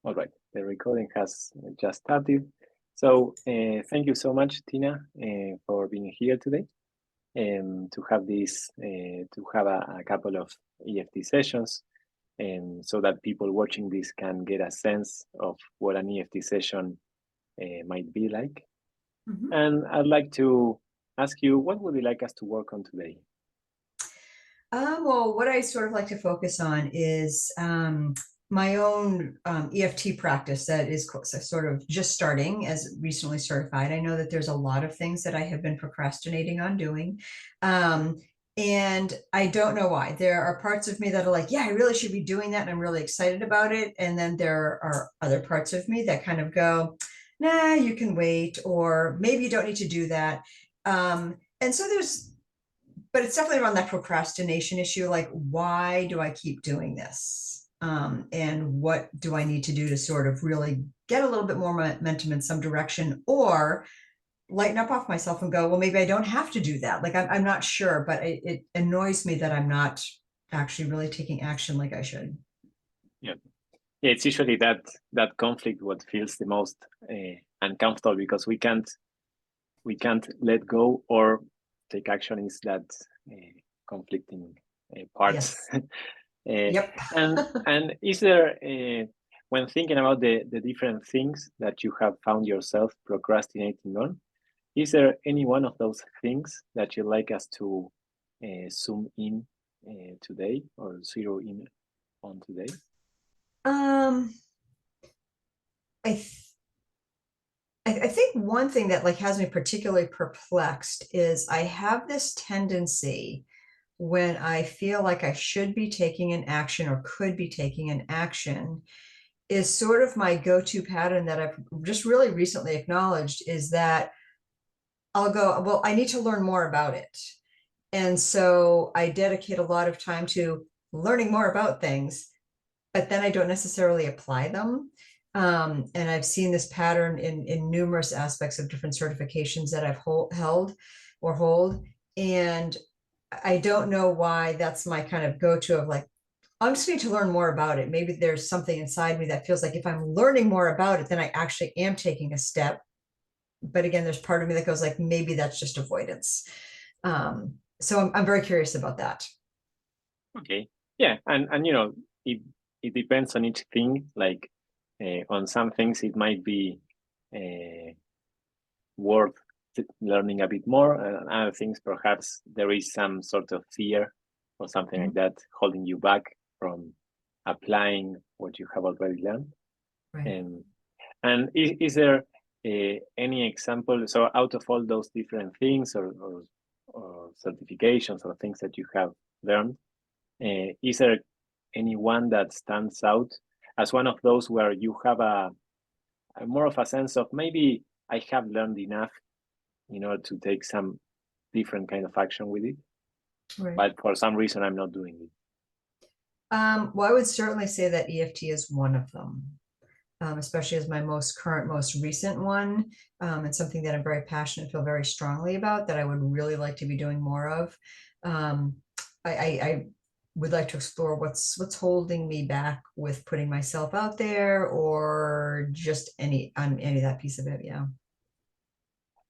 All right, the recording has just started. So thank you so much, Tina, for being here today and to have a couple of EFT sessions, and so that people watching this can get a sense of what an EFT session might be like. Mhm. And I'd like to ask you, what would you like us to work on today? Well, what I sort of like to focus on is my own EFT practice that is sort of just starting as recently certified. I know that there's a lot of things that I have been procrastinating on doing. Um, and I don't know why. There are parts of me that are like, yeah, I really should be doing that. And I'm really excited about it. And then there are other parts of me that kind of go, nah, you can wait, or maybe you don't need to do that. And so but it's definitely around that procrastination issue. Like, why do I keep doing this? And what do I need to do to sort of really get a little bit more momentum in some direction, or lighten up off myself and go, well, maybe I don't have to do that. Like, I'm not sure, but it annoys me that I'm not actually really taking action like I should. Yeah, yeah, it's usually that conflict what feels the most uncomfortable because we can't let go or take action is that conflicting parts. Yes. uh, Yep. and is there when thinking about the different things that you have found yourself procrastinating on, is there any one of those things that you'd like us to zoom in today or zero in on today? um, I I think one thing that like has me particularly perplexed is I have this tendency when I feel like I should be taking an action or could be taking an action is sort of my go-to pattern that I've just really recently acknowledged is that I'll go, well, I need to learn more about it. And so I dedicate a lot of time to learning more about things, but then I don't necessarily apply them. And I've seen this pattern in numerous aspects of different certifications that I've held or hold. And I don't know why that's my kind of go-to of like, I'm just going to learn more about it. Maybe there's something inside me that feels like if I'm learning more about it, then I actually am taking a step. But again, there's part of me that goes like, maybe that's just avoidance. So I'm very curious about that. Okay. Yeah, and it depends on each thing. Like on some things, it might be uh, worth learning a bit more. And other things, perhaps there is some sort of fear or something like Mhm. that holding you back from applying what you have already learned. Right. And is there any example? So out of all those different things or certifications or things that you have learned, is there any one that stands out as one of those where you have a more of a sense of maybe I have learned enough in order to take some different kind of action with it, Right. but for some reason I'm not doing it. Well, I would certainly say that EFT is one of them, especially as my most current, most recent one. It's something that I'm very passionate, feel very strongly about that I would really like to be doing more of. Um, I would like to explore what's holding me back with putting myself out there or just on any of that piece of it. Yeah.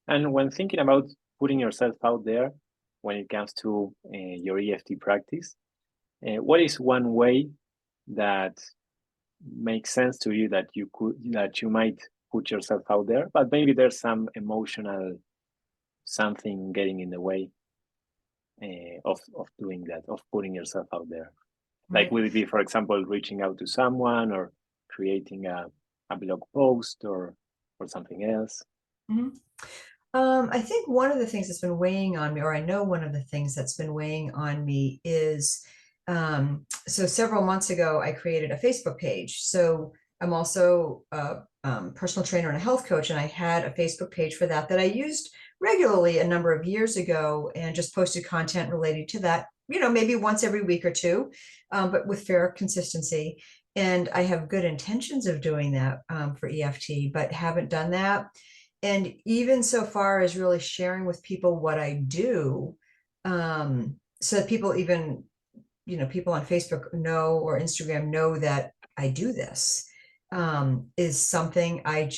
And when thinking about putting yourself out there when it comes to your EFT practice, what is one way that makes sense to you that you might put yourself out there, but maybe there's some emotional something getting in the way of doing that, of putting yourself out there. Like, Right. would it be, for example, reaching out to someone or creating a blog post or something else? Mhm. I think one of the things that's been weighing on me, or I know one of the things that's been weighing on me is so several months ago, I created a Facebook page. So I'm also a personal trainer and a health coach, and I had a Facebook page for that I used regularly a number of years ago and just posted content related to that, maybe once every week or two, but with fair consistency. And I have good intentions of doing that for EFT, but haven't done that. And even so far as really sharing with people what I do, so that people even, people on Facebook know or Instagram know that I do this. is something I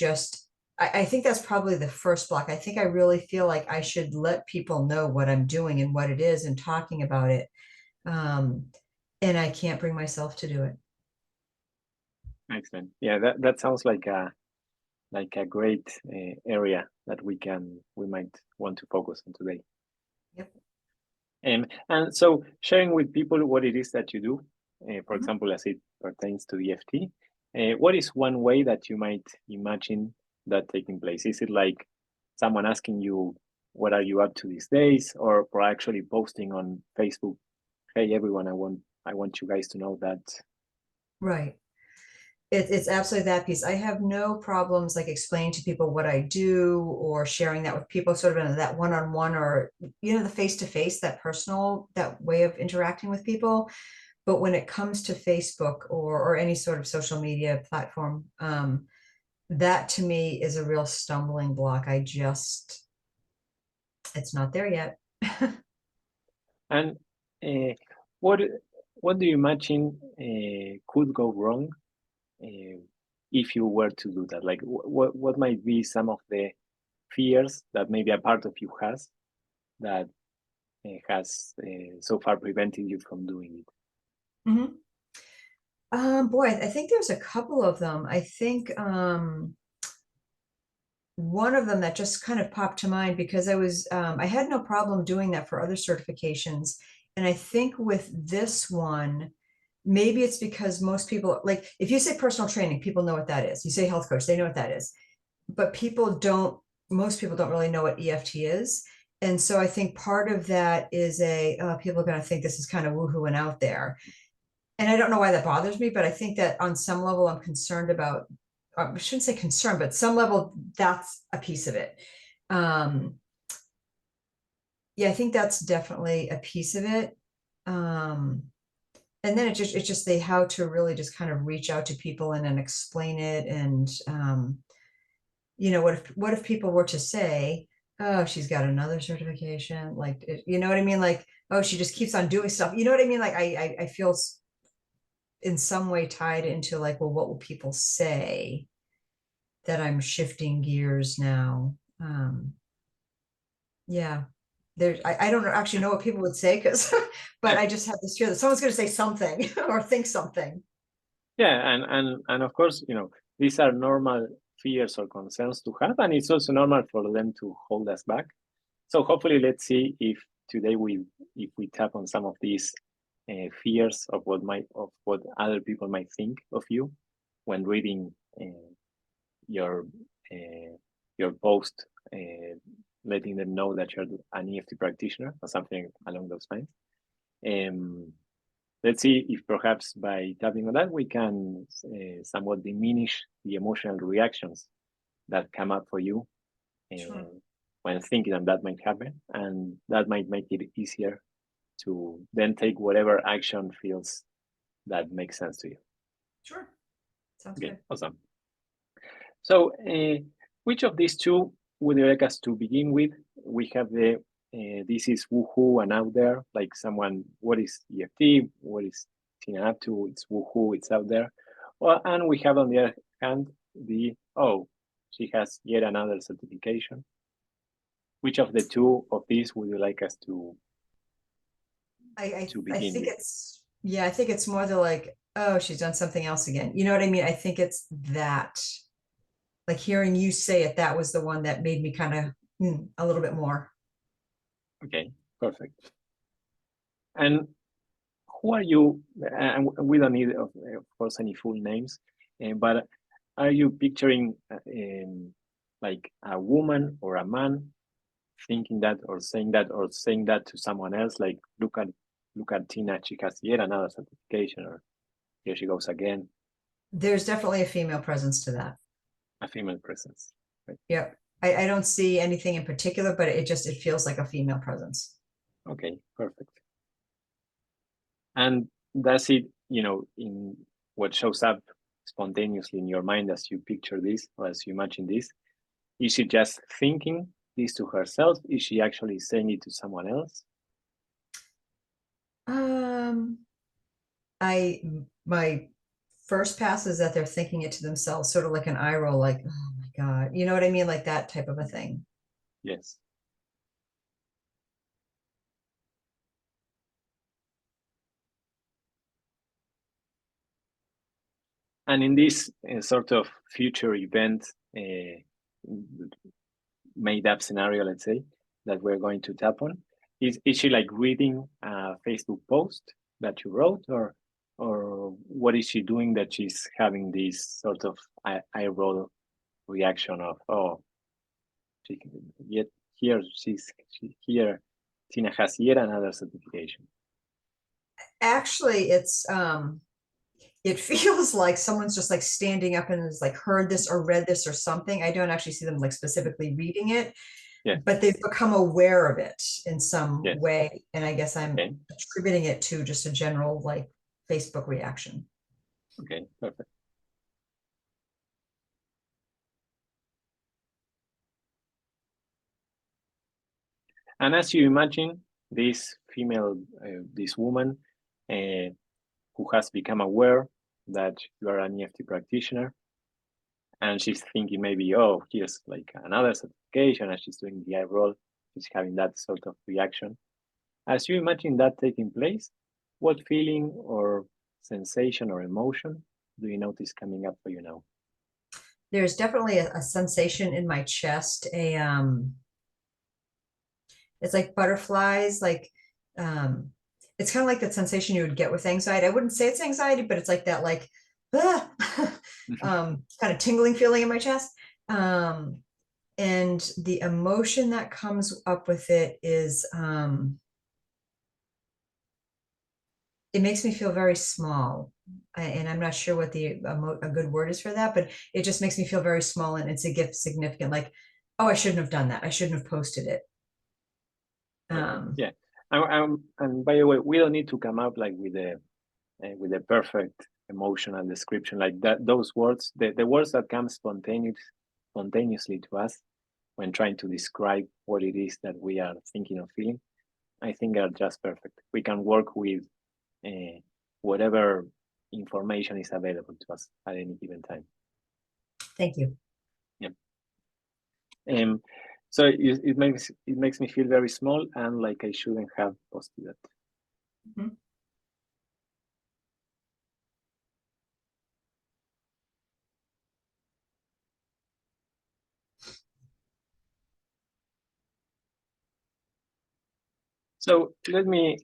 think that's probably the first block. I think I really feel like I should let people know what I'm doing and what it is and talking about it. Um, and I can't bring myself to do it. Excellent. Yeah, that sounds like a great area that we might want to focus on today. Yep. And so sharing with people what it is that you do, for Mhm. example, as it pertains to EFT, what is one way that you might imagine that taking place? Is it like someone asking you, what are you up to these days? Or actually posting on Facebook, hey, everyone, I want you guys to know that. Right. It's absolutely that piece. I have no problems like explaining to people what I do or sharing that with people, sort of in that one-on-one or, the face-to-face, that personal, that way of interacting with people. But when it comes to Facebook or any sort of social media platform, that to me is a real stumbling block. It's not there yet. And uh, what what do you imagine could go wrong uh, if you were to do that? Like, what might be some of the fears that maybe a part of you has that has so far prevented you from doing it? Mhm. Boy, I think there's a couple of them. I think one of them that just kind of popped to mind because I had no problem doing that for other certifications. And I think with this one, maybe it's because most people, like if you say personal training, people know what that is. You say health coach, they know what that is. But most people don't really know what EFT is. And so I think part of that is people are going to think this is kind of woohoo and out there. And I don't know why that bothers me, but I think that on some level I'm concerned about, I shouldn't say concerned, but some level that's a piece of it. Um, yeah, I think that's definitely a piece of it. Um, and then it's just the how to really just kind of reach out to people and then explain it. And what if people were to say, oh, she's got another certification, like you know what I mean? Like, oh, she just keeps on doing stuff. You know what I mean? Like I feel in some way tied into like, well, what will people say that I'm shifting gears now? Yeah, I don't actually know what people would say because, but Yeah, I just have this fear that someone's going to say something or think something. yeah, and of course, these are normal fears or concerns to have, and it's also normal for them to hold us back. So hopefully, let's see if today if we tap on some of these fears of what other people might think of you when reading your uh, your post, letting them know that you're an EFT practitioner or something along those lines. Um, let's see if perhaps by tapping on that we can somewhat diminish the emotional reactions that come up for you Sure, uh, when thinking that might happen, and that might make it easier to then take whatever action feels that makes sense to you. sure. Sounds Okay, good. awesome. So, which of these two would you like us to begin with? We have the this is woohoo and out there, like someone, what is EFT? What is Tina up to? It's woohoo, it's out there. Well, and we have on the other hand the oh, she has yet another certification. Which of the two of these would you like us to I begin think with? I think it's more the like, oh, she's done something else again. You know what I mean? I think it's that, like hearing you say it, that was the one that made me kind of a little bit more. Okay, perfect. And who are you? And we don't need, of course, any full names, but are you picturing like a woman or a man thinking that or saying that to someone else? Like, look at Tina, she has yet another certification, or here she goes again. There's definitely a female presence to that. A female presence, right? Yep. I don't see anything in particular, but it feels like a female presence. Okay, perfect. And does it, in what shows up spontaneously in your mind as you picture this or as you imagine this? Is she just thinking this to herself? Is she actually saying it to someone else? Um, I my first pass is that they're thinking it to themselves, sort of like an eye roll, like, oh my God, you know what I mean? Like that type of a thing. Yes. And in this sort of future event made up scenario, let's say, that we're going to tap on, is she like reading a Facebook post that you wrote, or what is she doing that she's having this sort of eye roll reaction of, oh, she, yet here here Tina has yet another certification. Actually, it feels like someone's just like standing up and has like heard this or read this or something. I don't actually see them like specifically reading it, Yes, but they've become aware of it in some yes. way. And I guess I'm Okay, attributing it to just a general like Facebook reaction. okay, perfect. And as you imagine, this female, this woman, uh, who has become aware that you are an EFT practitioner, and she's thinking maybe, oh, here's like another certification, and she's doing the eye roll, she's having that sort of reaction. As you imagine that taking place, what feeling or sensation or emotion do you notice coming up for you now? There's definitely a sensation in my chest, it's like butterflies, like um it's kind of like that sensation you would get with anxiety. I wouldn't say it's anxiety, but it's like that, like ah, kind of tingling feeling in my chest. Um, and the emotion that comes up with it is it makes me feel very small. And I'm not sure what a good word is for that, but it just makes me feel very small, and it's a gift significant. Like, oh, I shouldn't have done that. I shouldn't have posted it. Okay, yeah. And by the way, we don't need to come up like with a perfect emotional description like that. Those words, the words that come spontaneously to us when trying to describe what it is that we are thinking or feeling, I think are just perfect. We can work with uh, whatever information is available to us at any given time. Thank you. Yeah. Um, so it makes me feel very small and like I shouldn't have posted that. Mhm. So let me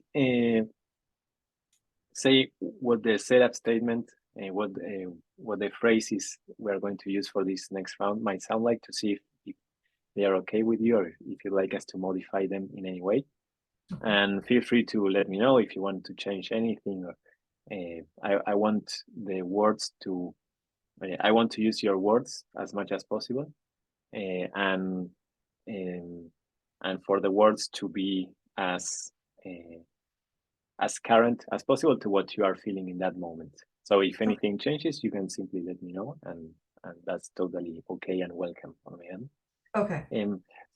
say what the setup statement, what the phrases we're going to use for this next round might sound like, to see if they are okay with you, or if you'd like us to modify them in any way. Okay. And feel free to let me know if you want to change anything. Or I want the words to, I want to use your words as much as possible, and um, and for the words to be uh, as current as possible to what you are feeling in that moment. So if Okay. anything changes, you can simply let me know, and that's totally okay and welcome on my end. Okay.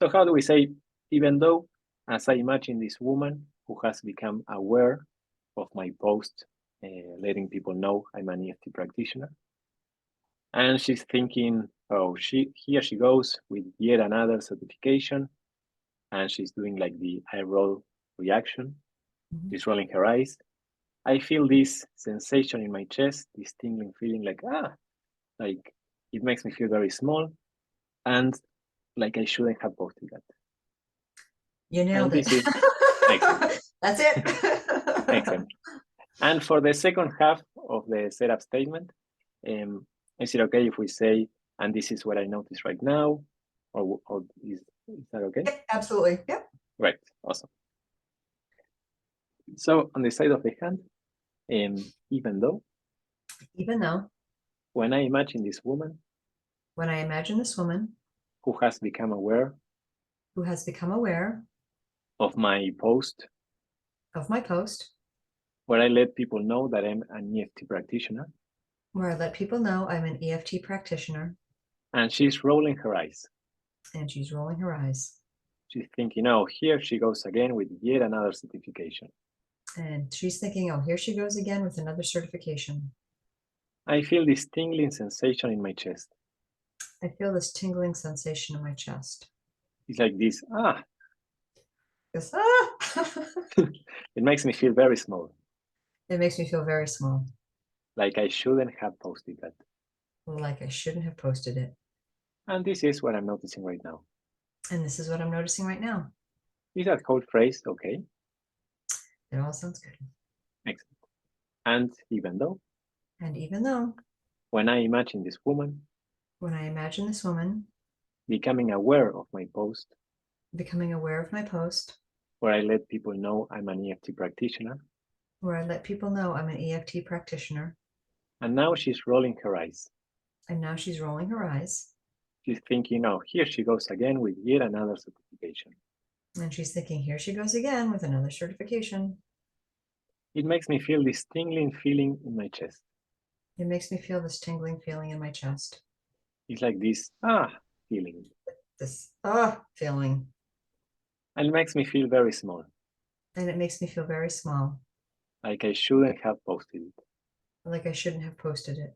So how do we say, even though, as I imagine this woman who has become aware of my post, letting people know I'm an EFT practitioner, and she's thinking, oh, here she goes with yet another certification, and she's doing like the eye roll reaction. Mhm. She's rolling her eyes. I feel this sensation in my chest, this tingling feeling, like it makes me feel very small, and like I shouldn't have posted that. You And nailed it. this is excellent. That's it. Excellent. And for the second half of the setup statement, is it okay if we say, and this is what I notice right now, or is that okay? Yep, absolutely. Yep. Right, awesome. So on the side of the hand, even though, Even though when I imagine this woman when I imagine this woman who has become aware who has become aware of my post of my post, where I let people know that I'm an EFT practitioner, where I let people know I'm an EFT practitioner, and she's rolling her eyes. and she's rolling her eyes. She's thinking, oh, here she goes again with yet another certification. And she's thinking, oh, here she goes again with another certification. I feel this tingling sensation in my chest. I feel this tingling sensation in my chest. It's like this, This, it makes me feel very small, It makes me feel very small, like I shouldn't have posted that. like I shouldn't have posted it. And this is what I'm noticing right now. And this is what I'm noticing right now. Is that whole phrase okay? It all sounds good. Excellent. And even though, And even though, when I imagine this woman when I imagine this woman becoming aware of my post, becoming aware of my post, where I let people know I'm an EFT practitioner, where I let people know I'm an EFT practitioner, and now she's rolling her eyes. and now she's rolling her eyes, She's thinking, oh, here she goes again with yet another certification. and she's thinking, here she goes again with another certification. It makes me feel this tingling feeling in my chest. It makes me feel this tingling feeling in my chest. It's like this, feeling. This feeling. And it makes me feel very small, And it makes me feel very small, like I shouldn't have posted it. like I shouldn't have posted it.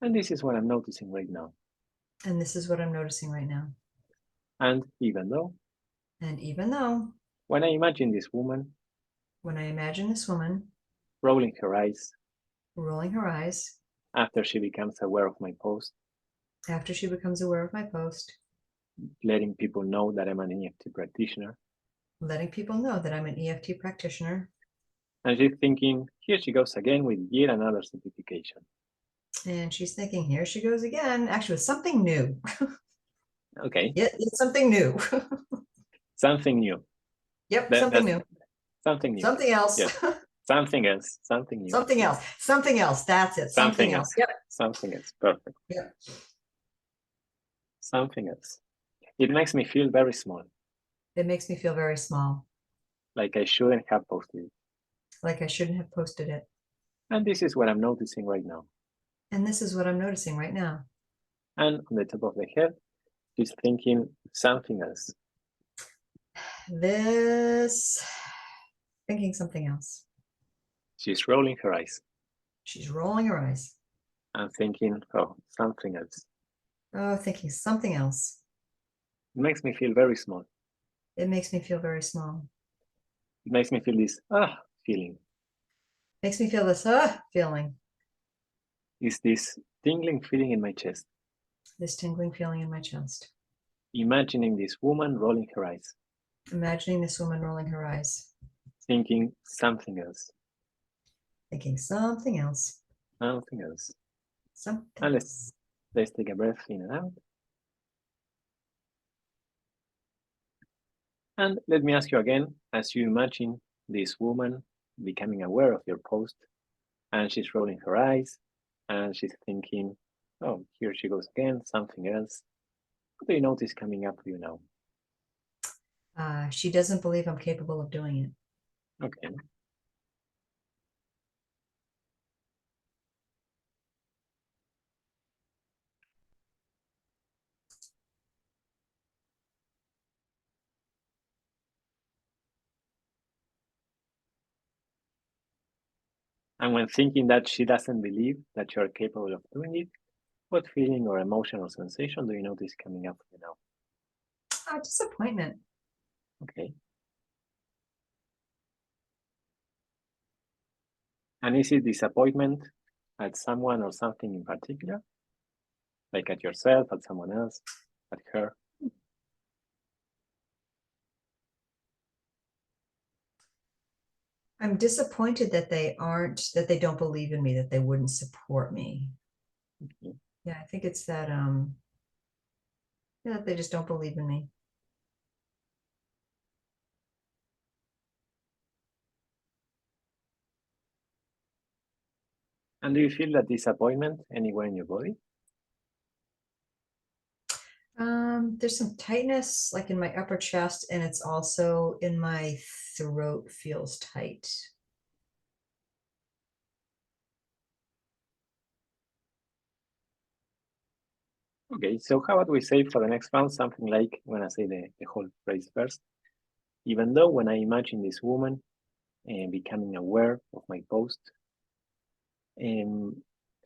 And this is what I'm noticing right now. And this is what I'm noticing right now. And even though, And even though, when I imagine this woman when I imagine this woman rolling her eyes rolling her eyes after she becomes aware of my post, after she becomes aware of my post, letting people know that I'm an EFT practitioner, letting people know that I'm an EFT practitioner, and she's thinking, here she goes again with yet another certification. and she's thinking, here she goes again, actually with something new. Okay, Yeah, it's something new. something new. Yep, something That's new. something new. Something else. Yes, something else, something new. Something else. Something else. That's it. Something else. Yep. Something else. Perfect. Yep. Something else. It makes me feel very small, It makes me feel very small, like I shouldn't have posted it. like I shouldn't have posted it. And this is what I'm noticing right now. And this is what I'm noticing right now. And on the top of the head, she's thinking something else. This, thinking something else. She's rolling her eyes She's rolling her eyes. and thinking, oh, something else. Oh, thinking something else. It makes me feel very small. It makes me feel very small. It makes me feel this feeling. Makes me feel this feeling, It's this tingling feeling in my chest, this tingling feeling in my chest. imagining this woman rolling her eyes, Imagining this woman rolling her eyes, thinking something else, thinking something else. something else. Something And else. let's take a breath in and out. And let me ask you again, as you imagine this woman becoming aware of your post, and she's rolling her eyes, and she's thinking, oh, here she goes again, something else. What do you notice coming up for you now? She doesn't believe I'm capable of doing it. Okay. And when thinking that she doesn't believe that you're capable of doing it, what feeling or emotion or sensation do you notice coming up for you now? Disappointment. Okay. And is it disappointment at someone or something in particular? Like at yourself, at someone else, at her? I'm disappointed that that they don't believe in me, that they wouldn't support me. Okay. Yeah, I think it's that, yeah, they just don't believe in me. And do you feel that disappointment anywhere in your body? There's some tightness like in my upper chest, and it's also in my throat feels tight. Okay, so how about we say for the next round something like, when I say the whole phrase first, even though when I imagine this woman becoming aware of my post, um,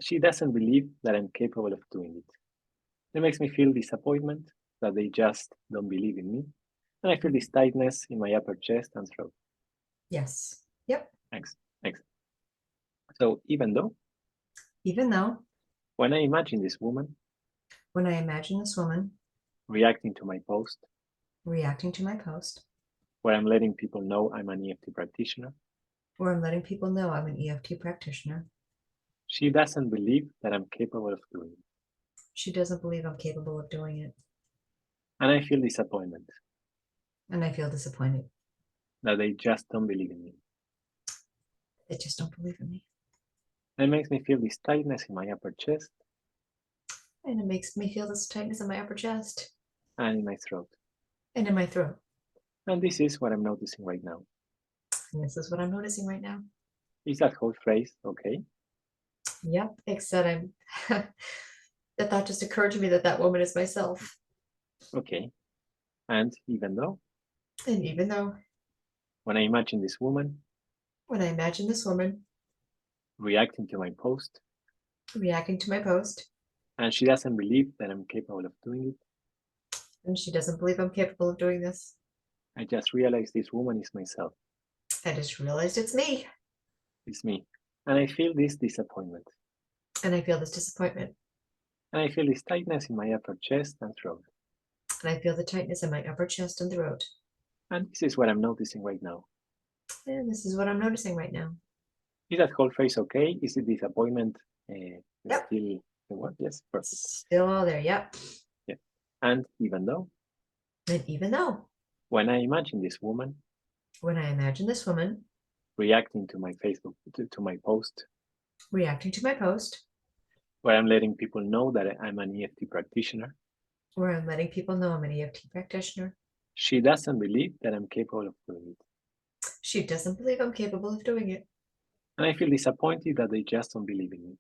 She doesn't believe that I'm capable of doing it. It makes me feel disappointment that they just don't believe in me. And I feel this tightness in my upper chest and throat. Yes. Yep. Thanks. Thanks. So even though when I imagine this woman when I imagine this woman reacting to my post, reacting to my post, where I'm letting people know I'm an EFT practitioner, where I'm letting people know I'm an EFT practitioner, she doesn't believe that I'm capable of doing it. She doesn't believe I'm capable of doing it. And I feel disappointment. And I feel disappointed. That they just don't believe in me. They just don't believe in me. And it makes me feel this tightness in my upper chest. And it makes me feel this tightness in my upper chest. And in my throat. And in my throat. And this is what I'm noticing right now. And this is what I'm noticing right now. Is that whole phrase okay? Yep, except the thought just occurred to me that that woman is myself. Okay. And even though when I imagine this woman reacting to my post, and she doesn't believe that I'm capable of doing it, and she doesn't believe I'm capable of doing this, I just realized this woman is myself. I just realized it's me. It's me. And I feel this disappointment. And I feel this disappointment. And I feel this tightness in my upper chest and throat. And I feel the tightness in my upper chest and throat. And this is what I'm noticing right now. And this is what I'm noticing right now. Is that whole phrase okay? Is it disappointment Yep. still the word? Yes, perfect. Still all there, yep. Yeah. And even though when I imagine this woman reacting to my Facebook, to my post, where I'm letting people know that I'm an EFT practitioner, she doesn't believe that I'm capable of doing it. She doesn't believe I'm capable of doing it. And I feel disappointed that they just don't believe in me.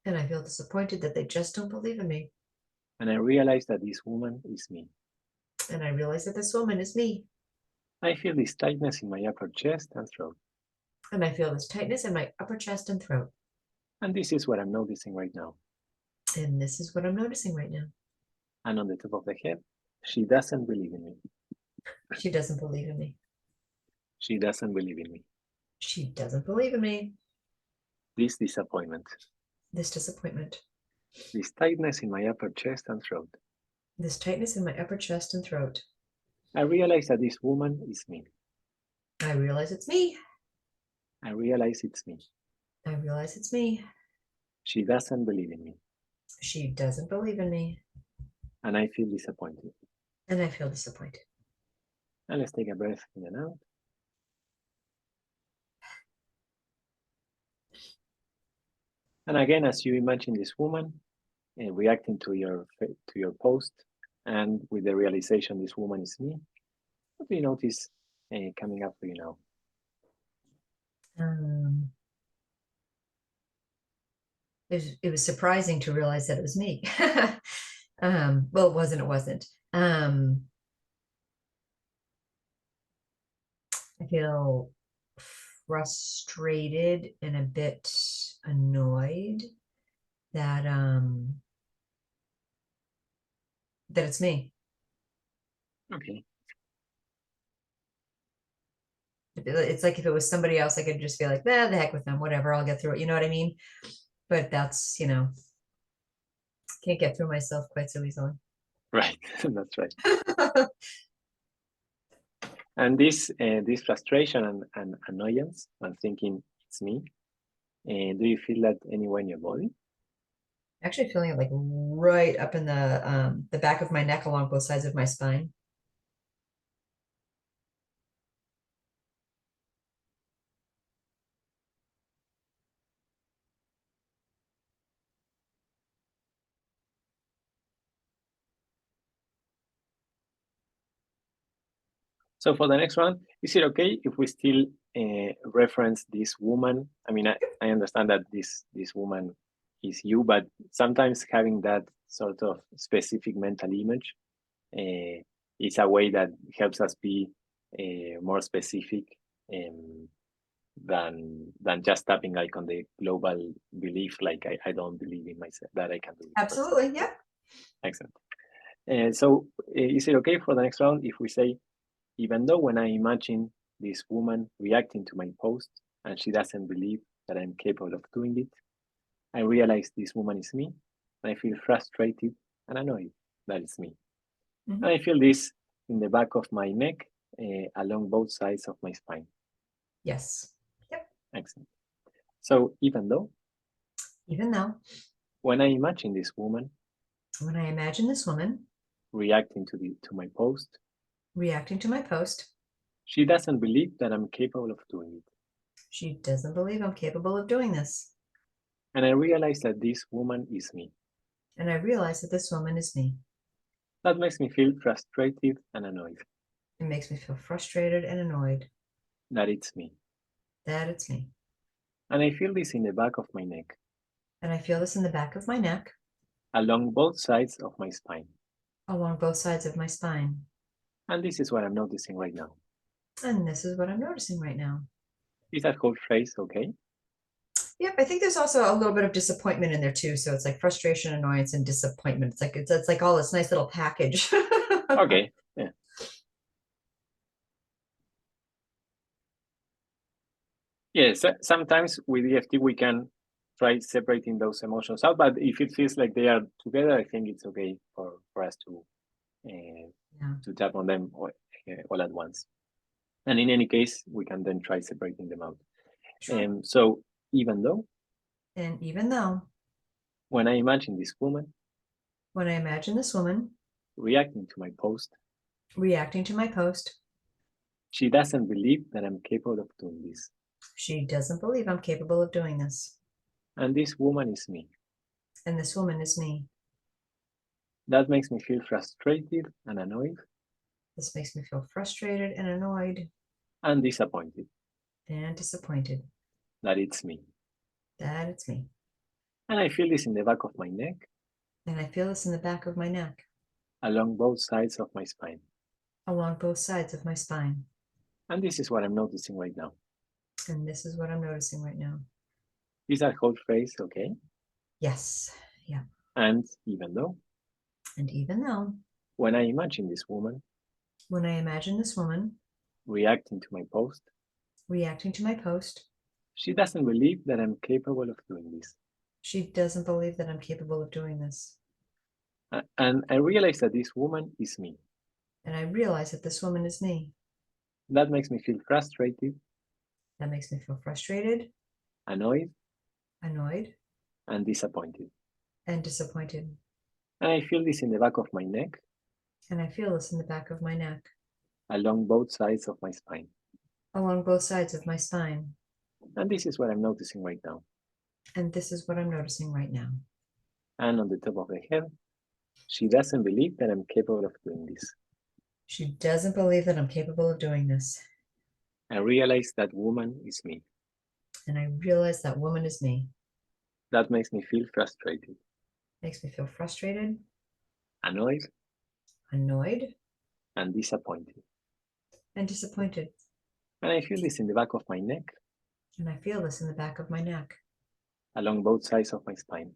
And I feel disappointed that they just don't believe in me. And I realize that this woman is me. And I realize that this woman is me. I feel this tightness in my upper chest and throat. And I feel this tightness in my upper chest and throat. And this is what I'm noticing right now. And this is what I'm noticing right now. And on the top of the head, she doesn't believe in me. She doesn't believe in me. She doesn't believe in me. She doesn't believe in me. This disappointment. This disappointment. This tightness in my upper chest and throat. This tightness in my upper chest and throat. I realize that this woman is me. I realize it's me. I realize it's me. I realize it's me. She doesn't believe in me. She doesn't believe in me. And I feel disappointed. And I feel disappointed. And let's take a breath in and out. And again, as you imagine this woman reacting to your post, and with the realization this woman is me, what do you notice coming up for you now? It was surprising to realize that it was me. Well, it wasn't. I feel frustrated and a bit annoyed that it's me. Okay. It's like if it was somebody else, I could just be like, the heck with them, whatever, I'll get through it. You know what I mean? But that's, can't get through myself quite so easily. Right, that's right. And this frustration and annoyance and thinking it's me, do you feel that anywhere in your body? Actually feeling it like right up in the back of my neck along both sides of my spine. So for the next one, is it okay if we still reference this woman? I mean, I understand that this woman is you, but sometimes having that sort of specific mental image is a way that helps us be more specific than just tapping like on the global belief, like I don't believe in myself that I can do it, for example. Absolutely. Yeah. Excellent. So is it okay for the next round if we say, even though when I imagine this woman reacting to my post and she doesn't believe that I'm capable of doing it, I realize this woman is me, and I feel frustrated and annoyed that it's me. Mhm. And I feel this in the back of my neck, along both sides of my spine. Yes. Yep. Excellent. So Even though when I imagine this woman when I imagine this woman reacting to my post, reacting to my post, she doesn't believe that I'm capable of doing it. she doesn't believe I'm capable of doing this. And I realize that this woman is me. And I realize that this woman is me. That makes me feel frustrated and annoyed It makes me feel frustrated and annoyed that it's me. that it's me. And I feel this in the back of my neck, And I feel this in the back of my neck, along both sides of my spine. along both sides of my spine. And this is what I'm noticing right now. And this is what I'm noticing right now. Is that whole phrase okay? Yep, I think there's also a little bit of disappointment in there too. So it's like frustration, annoyance, and disappointment. It's like all this nice little package. Okay. Yeah. Yeah. So sometimes with EFT we can try separating those emotions out, but if it feels like they are together, I think it's okay for us Yeah. to tap on them all at once. And in any case, we can then try separating them out. Sure. So even though And even though when I imagine this woman when I imagine this woman reacting to my post, reacting to my post, she doesn't believe that I'm capable of doing this. she doesn't believe I'm capable of doing this. And this woman is me. And this woman is me. That makes me feel frustrated and annoyed This makes me feel frustrated and annoyed and disappointed and disappointed that it's me. that it's me. And I feel this in the back of my neck, And I feel this in the back of my neck, along both sides of my spine. along both sides of my spine. And this is what I'm noticing right now. And this is what I'm noticing right now. Is that whole phrase okay? Yes. Yeah. And even though And even though when I imagine this woman when I imagine this woman reacting to my post, reacting to my post, she doesn't believe that I'm capable of doing this. she doesn't believe that I'm capable of doing this. And I realize that this woman is me. And I realize that this woman is me. That makes me feel frustrated, That makes me feel frustrated, annoyed, annoyed, and disappointed. and disappointed. And I feel this in the back of my neck, And I feel this in the back of my neck, along both sides of my spine. along both sides of my spine. And this is what I'm noticing right now. And this is what I'm noticing right now. And on the top of the head, she doesn't believe that I'm capable of doing this. She doesn't believe that I'm capable of doing this. I realize that woman is me. And I realize that woman is me. That makes me feel frustrated, Makes me feel frustrated, annoyed, annoyed, and disappointed. and disappointed. And I feel this in the back of my neck, And I feel this in the back of my neck, along both sides of my spine.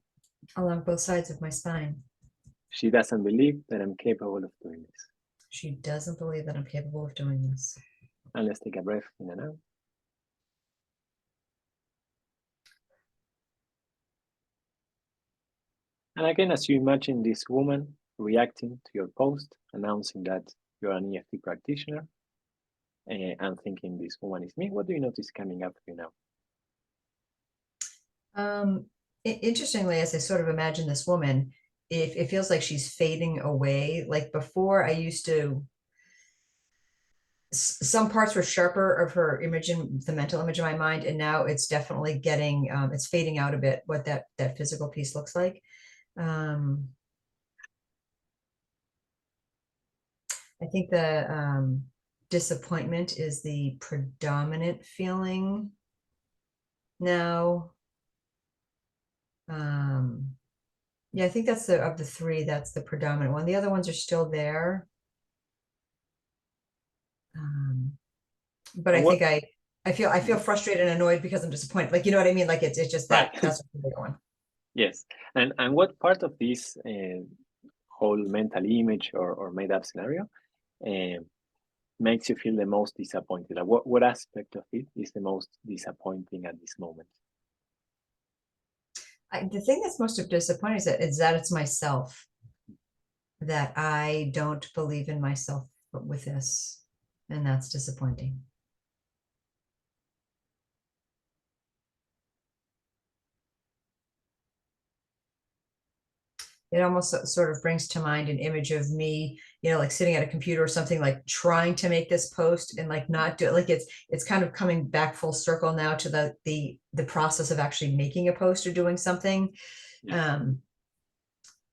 along both sides of my spine. She doesn't believe that I'm capable of doing this. She doesn't believe that I'm capable of doing this. And let's take a breath in and out. And again, as you imagine this woman reacting to your post, announcing that you're an EFT practitioner, and thinking this woman is me, what do you notice coming up for you now? Interestingly, as I sort of imagine this woman, it feels like she's fading away. Like before, I used to, some parts were sharper of her image in the mental image of my mind, and now it's definitely getting, it's fading out a bit what that physical piece looks like. I think the disappointment is the predominant feeling now. Yeah, I think that's of the three, that's the predominant one. The other ones are still there. But And I think I feel frustrated and annoyed because I'm disappointed. Like, you know what I mean? Like it's just Right. that's what we're going. Yes. And what part of this whole mental image or made up scenario uh, makes you feel the most disappointed? Like what aspect of it is the most disappointing at this moment? The thing that's most disappointing is that it's myself, that I don't believe in myself with this, and that's disappointing. It almost sort of brings to mind an image of me, you know, like sitting at a computer or something, like trying to make this post and like not do it. Like it's kind of coming back full circle now to the process of actually making a post or doing something. Yes. Um,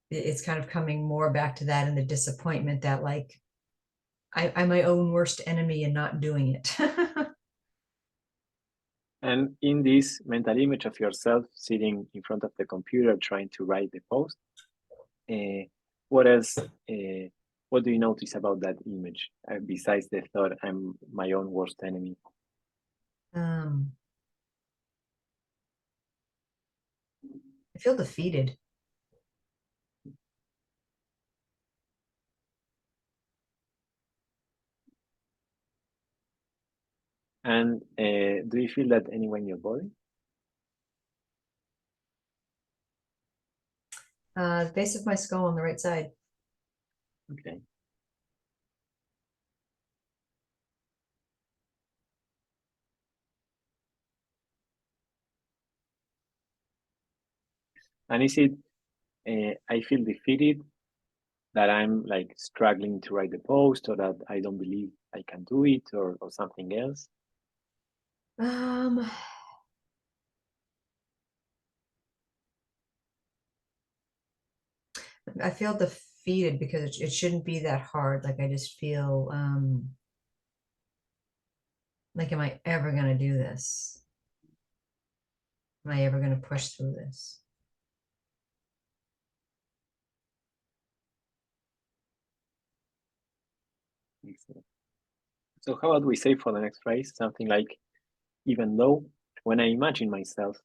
it's kind of coming more back to that, and the disappointment that like I'm my own worst enemy and not doing it. And in this mental image of yourself sitting in front of the computer trying to write the post, uh, what else? What do you notice about that image besides the thought I'm my own worst enemy? um, I feel defeated. And do you feel that anywhere in your body? The base of my skull on the right side. Okay. And is it I feel defeated that I'm like struggling to write the post or that I don't believe I can do it or something else? Um, I feel defeated because it shouldn't be that hard. Like I just feel like, am I ever going to do this? Am I ever going to push through this? Excellent. So how about we say for the next phrase something like, even though when I imagine myself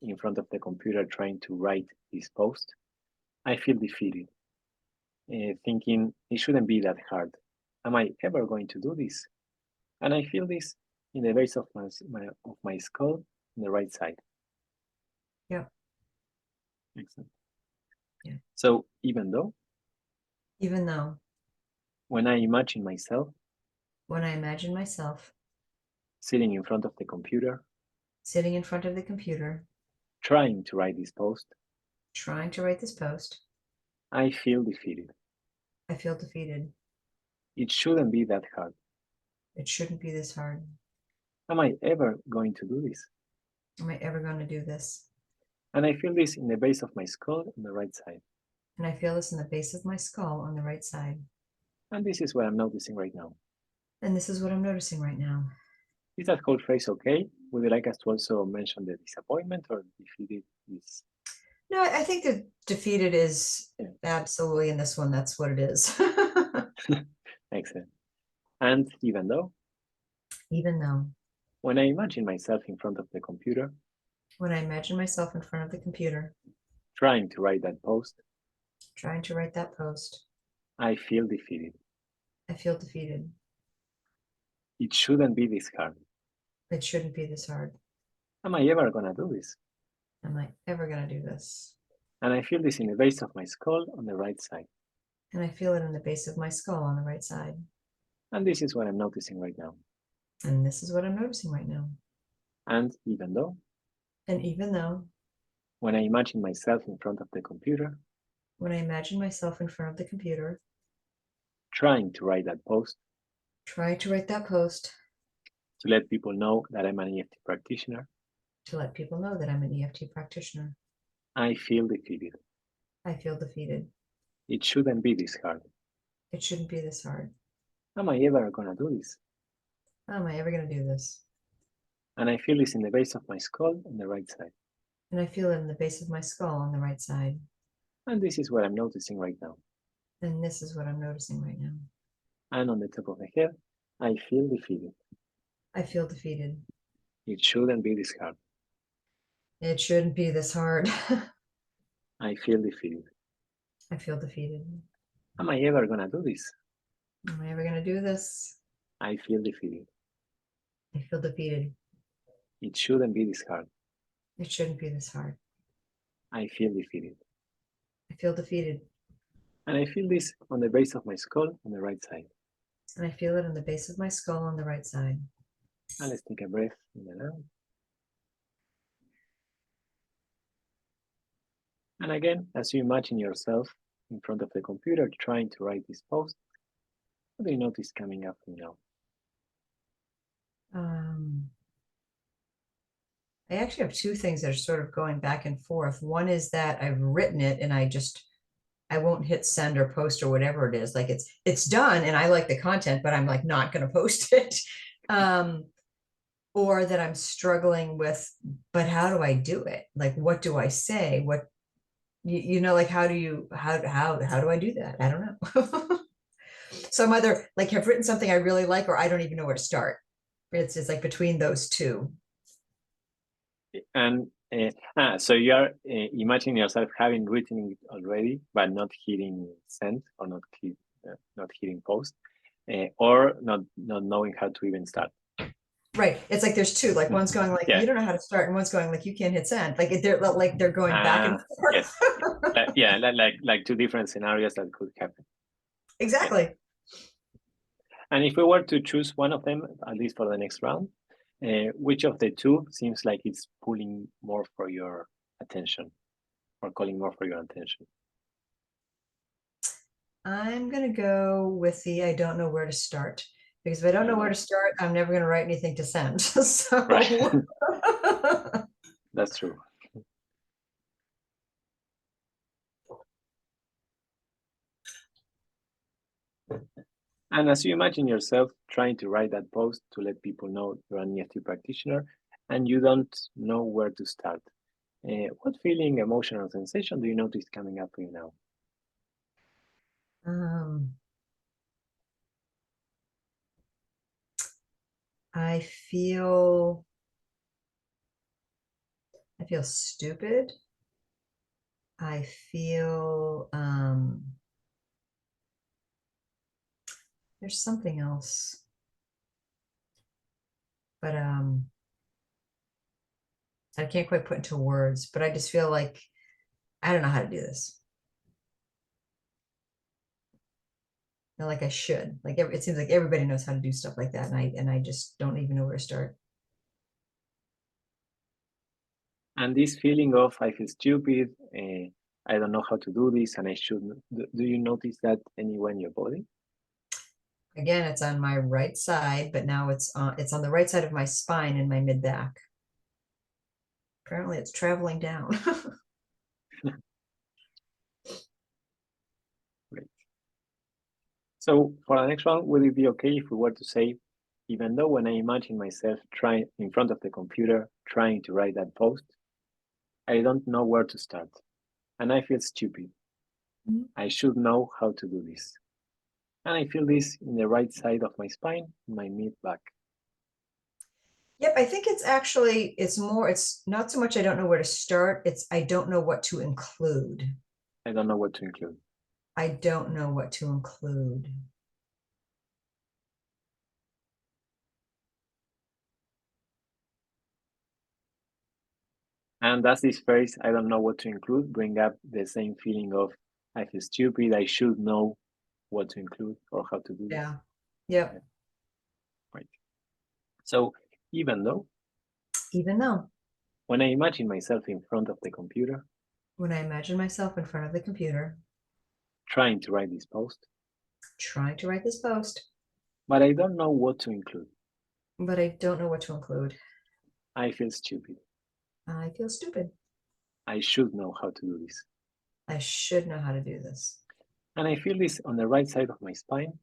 in front of the computer trying to write this post, I feel defeated, thinking it shouldn't be that hard. Am I ever going to do this? And I feel this in the base of my skull on the right side. Yeah. Excellent. Yeah. So even Even though when I imagine myself when I imagine myself sitting in front of the computer sitting in front of the computer trying to write this post, trying to write this post, I feel defeated. I feel defeated. It shouldn't be that hard. It shouldn't be this hard. Am I ever going to do this? Am I ever going to do this? And I feel this in the base of my skull on the right side. And I feel this in the base of my skull on the right side. And this is what I'm noticing right now. And this is what I'm noticing right now. Is that whole phrase okay? Would you like us to also mention the disappointment or defeated is? No, I think that defeated is Yeah. absolutely in this one. That's what it is. Excellent. And Even though when I imagine myself in front of the computer when I imagine myself in front of the computer trying to write that post, trying to write that post, I feel defeated. I feel defeated. It shouldn't be this hard. It shouldn't be this hard. Am I ever gonna do this? Am I ever going to do this? And I feel this in the base of my skull on the right side. And I feel it in the base of my skull on the right side. And this is what I'm noticing right now. And this is what I'm noticing right now. And even though when I imagine myself in front of the computer when I imagine myself in front of the computer trying to write that post trying to write that post to let people know that I'm an EFT practitioner, to let people know that I'm an EFT practitioner, I feel defeated. I feel defeated. It shouldn't be this hard. It shouldn't be this hard. Am I ever gonna do this? How am I ever going to do this? And I feel this in the base of my skull on the right side. And I feel it in the base of my skull on the right side. And this is what I'm noticing right now. And this is what I'm noticing right now. And on the top of the head, I feel defeated. I feel defeated. It shouldn't be this hard. It shouldn't be this hard. I feel defeated. I feel defeated. Am I ever gonna do this? Am I ever going to do this? I feel defeated. I feel defeated. It shouldn't be this hard. It shouldn't be this hard. I feel defeated. I feel defeated. And I feel this on the base of my skull on the right side. And I feel it on the base of my skull on the right side. And let's take a breath in and out. And again, as you imagine yourself in front of the computer trying to write this post, what do you notice coming up now? I actually have two things that are sort of going back and forth. One is that I've written it and I won't hit send or post or whatever it is. Like it's done and I like the content, but I'm like not going to post it. Or that I'm struggling with, but how do I do it? Like, what do I say? What, like, how do I do that? I don't know. So I'm either like have written something I really like, or I don't even know where to start. It's like between those two. And so you are imagining yourself having written it already, but not hitting send or not hitting post, or not knowing how to even start. Right. It's like there's two. Like one's going like Yeah. you don't know how to start, and one's going like you can't hit send. Like they're going back and forth. Yes. like two different scenarios that could happen. Exactly. Yeah. And if we were to choose one of them, at least for the next round, which of the two seems like it's pulling more for your attention or calling more for your attention? I'm going to go with the I don't know where to start, because if I don't know where to start, I'm never going to write anything to send. So right. That's true. And as you imagine yourself trying to write that post to let people know you're an EFT practitioner and you don't know where to start, what feeling, emotion, or sensation do you notice coming up for you now? I feel stupid. I feel there's something else, but I can't quite put into words, but I just feel like I don't know how to do this. Not like I should. Like it seems like everybody knows how to do stuff like that, and I just don't even know where to start. And this feeling of I feel stupid, I don't know how to do this, and I shouldn't. Do you notice that anywhere in your body? Again, it's on my right side, but now it's on the right side of my spine in my mid back. Apparently, it's traveling down. Great. So for the next one, would it be okay if we were to say, even though when I imagine myself trying in front of the computer, trying to write that post, I don't know where to start, and I feel stupid. Mm-hmm. I should know how to do this. And I feel this in the right side of my spine, my mid back. Yep, I think it's not so much I don't know where to start, it's I don't know what to include. I don't know what to include. I don't know what to include. And does this phrase, I don't know what to include, bring up the same feeling of I feel stupid, I should know what to include or how to do this? Yeah. Yep. Yeah. Right. So even though, when I imagine myself in front of the computer, trying to write this post, but I don't know what to include. I feel stupid. I should know how to do this. And I feel this on the right side of my spine.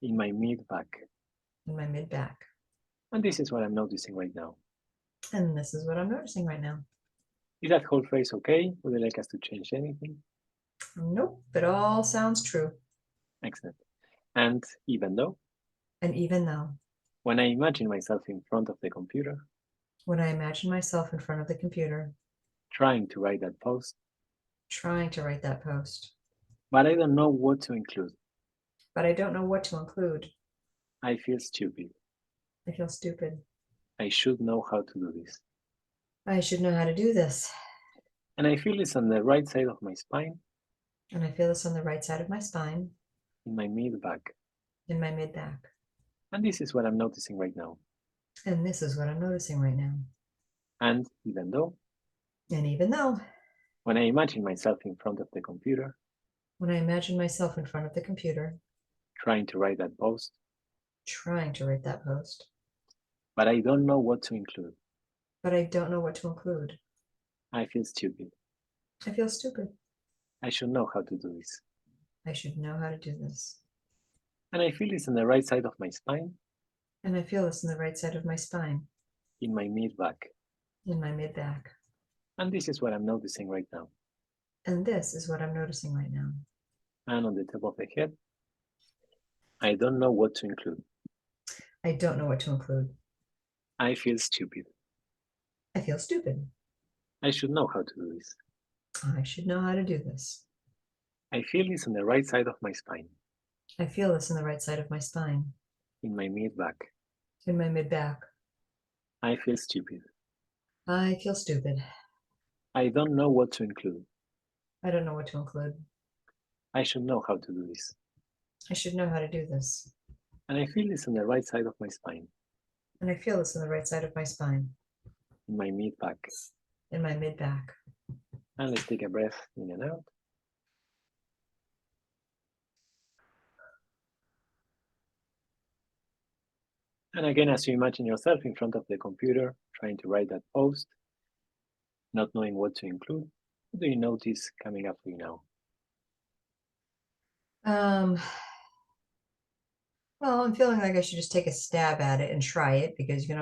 In my mid back. And this is what I'm noticing right now. Is that whole phrase okay? Would you like us to change anything? Nope, it all sounds true. Excellent. And even though? When I imagine myself in front of the computer, When I imagine myself in front of the computer, trying to write that post, trying to write that post, but I don't know what to include. but I don't know what to include. I feel stupid. I feel stupid. I should know how to do this. I should know how to do this. And I feel it's on the right side of my spine, And I feel this on the right side of my spine, in my mid back. in my mid back. And this is what I'm noticing right now. And this is what I'm noticing right now. And even though, And even though, when I imagine myself in front of the computer, when I imagine myself in front of the computer, trying to write that post, trying to write that post, but I don't know what to include, but I don't know what to include, I feel stupid. I feel stupid. I should know how to do this. I should know how to do this. And I feel it's on the right side of my spine, And I feel this in the right side of my spine, in my mid back. in my mid back. And this is what I'm noticing right now. And this is what I'm noticing right now. And on the top of the head, I don't know what to include. I don't know what to include. I feel stupid. I feel stupid. I should know how to do this. I should know how to do this. I feel it's on the right side of my spine, I feel this in the right side of my spine, in my mid back. in my mid back. I feel stupid. I feel stupid. I don't know what to include. I don't know what to include. I should know how to do this. I should know how to do this. And I feel it's on the right side of my spine, And I feel this in the right side of my spine, in my mid back. in my mid back. And let's take a breath in and out. And again, as you imagine yourself in front of the computer, trying to write that post, not knowing what to include, what do you notice coming up for you now? Well, I'm feeling like I should just take a stab at it and try it because you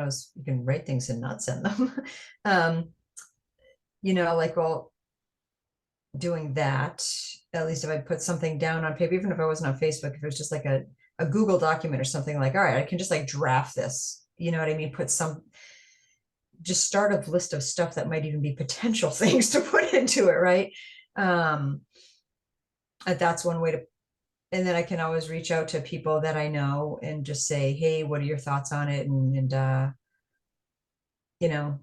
can write things and not send them. um, like well, doing that, at least if I put something down on paper, even if I wasn't on Facebook, if it was just like a Google document or something like, all right, I can just like draft this, you know what I mean? Just start a list of stuff that might even be potential things to put into it, right? Um, that's one way to, and then I can always reach out to people that I know and just say, hey, what are your thoughts on it? And you know,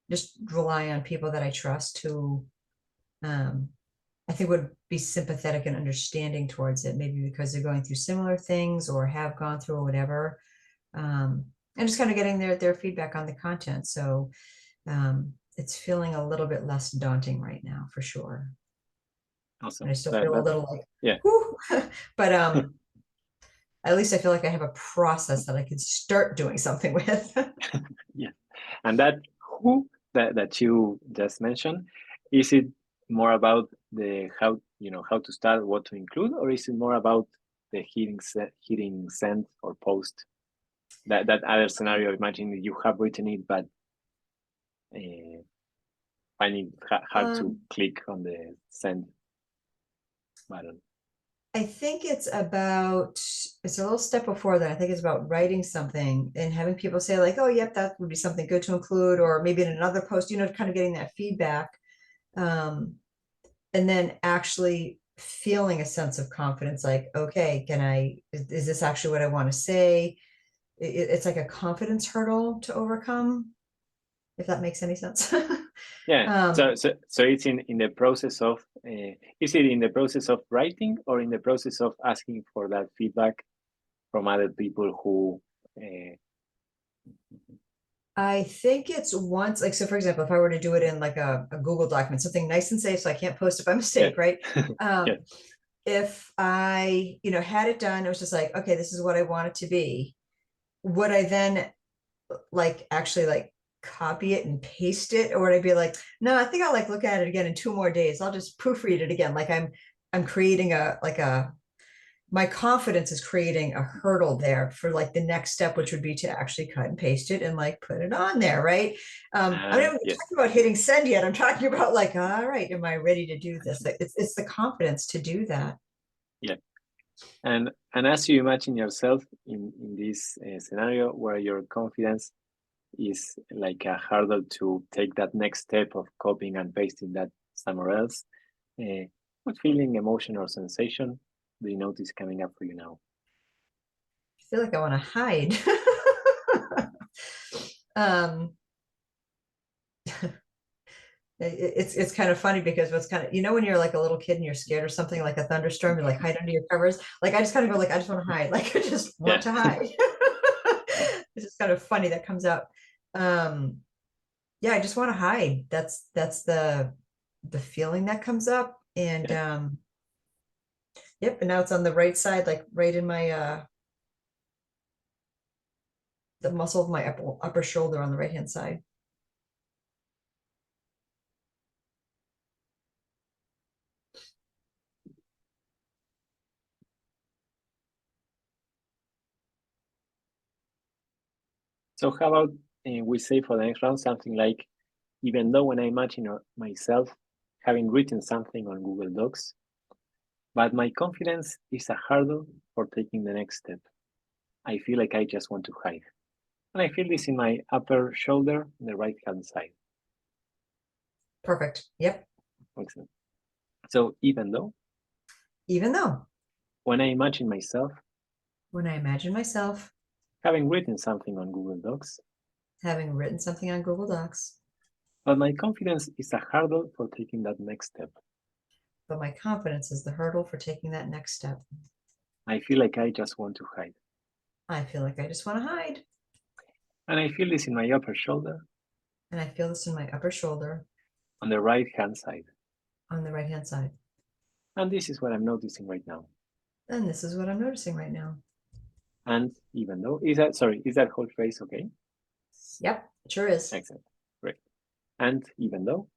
just rely on people that I trust who I think would be sympathetic and understanding towards it, maybe because they're going through similar things or have gone through or whatever. And just kind of getting their feedback on the content. So it's feeling a little bit less daunting right now for sure. And Awesome. I still feel a little like, yeah. whew, but at least I feel like I have a process that I can start doing something with. Yeah. And that who that you just mentioned, is it more about the how to start, what to include, or is it more about the hitting send or post? That other scenario, imagine you have written it, but finding hard to click on the send button. I think it's a little step before that. I think it's about writing something and having people say like, oh, yep, that would be something good to include, or maybe in another post, kind of getting that feedback. And then actually feeling a sense of confidence, like, okay, is this actually what I want to say? It's like a confidence hurdle to overcome, if that makes any sense. Yeah. So it's in the process of is it in the process of writing or in the process of asking for that feedback from other people who I think it's once, like, so for example, if I were to do it in like a Google document, something nice and safe, so I can't post it by mistake, right? Yeah. If I, had it done, it was just like, okay, this is what I want it to be. Would I then like actually like copy it and paste it? Or would I be like, no, I think I'll like look at it again in 2 more days. I'll just proofread it again. Like I'm creating my confidence is creating a hurdle there for like the next step, which would be to actually cut and paste it and like put it on there, right? I'm not even talking about hitting send yet. I'm talking about like, all right, am I ready to do this? It's the confidence to do that. Yeah. And as you imagine yourself in this scenario where your confidence is like a hurdle to take that next step of copying and pasting that somewhere else, what feeling, emotion, or sensation do you notice coming up for you now? I feel like I want to hide. um, it's kind of funny because what's kind of, when you're like a little kid and you're scared or something like a thunderstorm, you like hide under your covers. Like I just kind of go like, I just want to hide. Like I just want Yeah. to hide. It's just kind of funny that comes out. Um, yeah, I just want to hide. That's the feeling that comes up. And Yeah. yep, and now it's on the right side, like right in my the muscle of my upper shoulder on the right hand side. So how about we say for the next round something like, even though when I imagine myself having written something on Google Docs, but my confidence is a hurdle for taking the next step. I feel like I just want to hide. And I feel this in my upper shoulder, on the right hand side. Perfect. Yep. Excellent. So Even though when I imagine myself when I imagine myself having written something on Google Docs, having written something on Google Docs, but my confidence is a hurdle for taking that next step. but my confidence is the hurdle for taking that next step. I feel like I just want to hide. I feel like I just want to hide. And I feel this in my upper shoulder, And I feel this in my upper shoulder on the right hand side. on the right hand side. And this is what I'm noticing right now. And this is what I'm noticing right now. And even though, is that whole phrase okay? Yep, it sure is. Excellent. Great. And even though,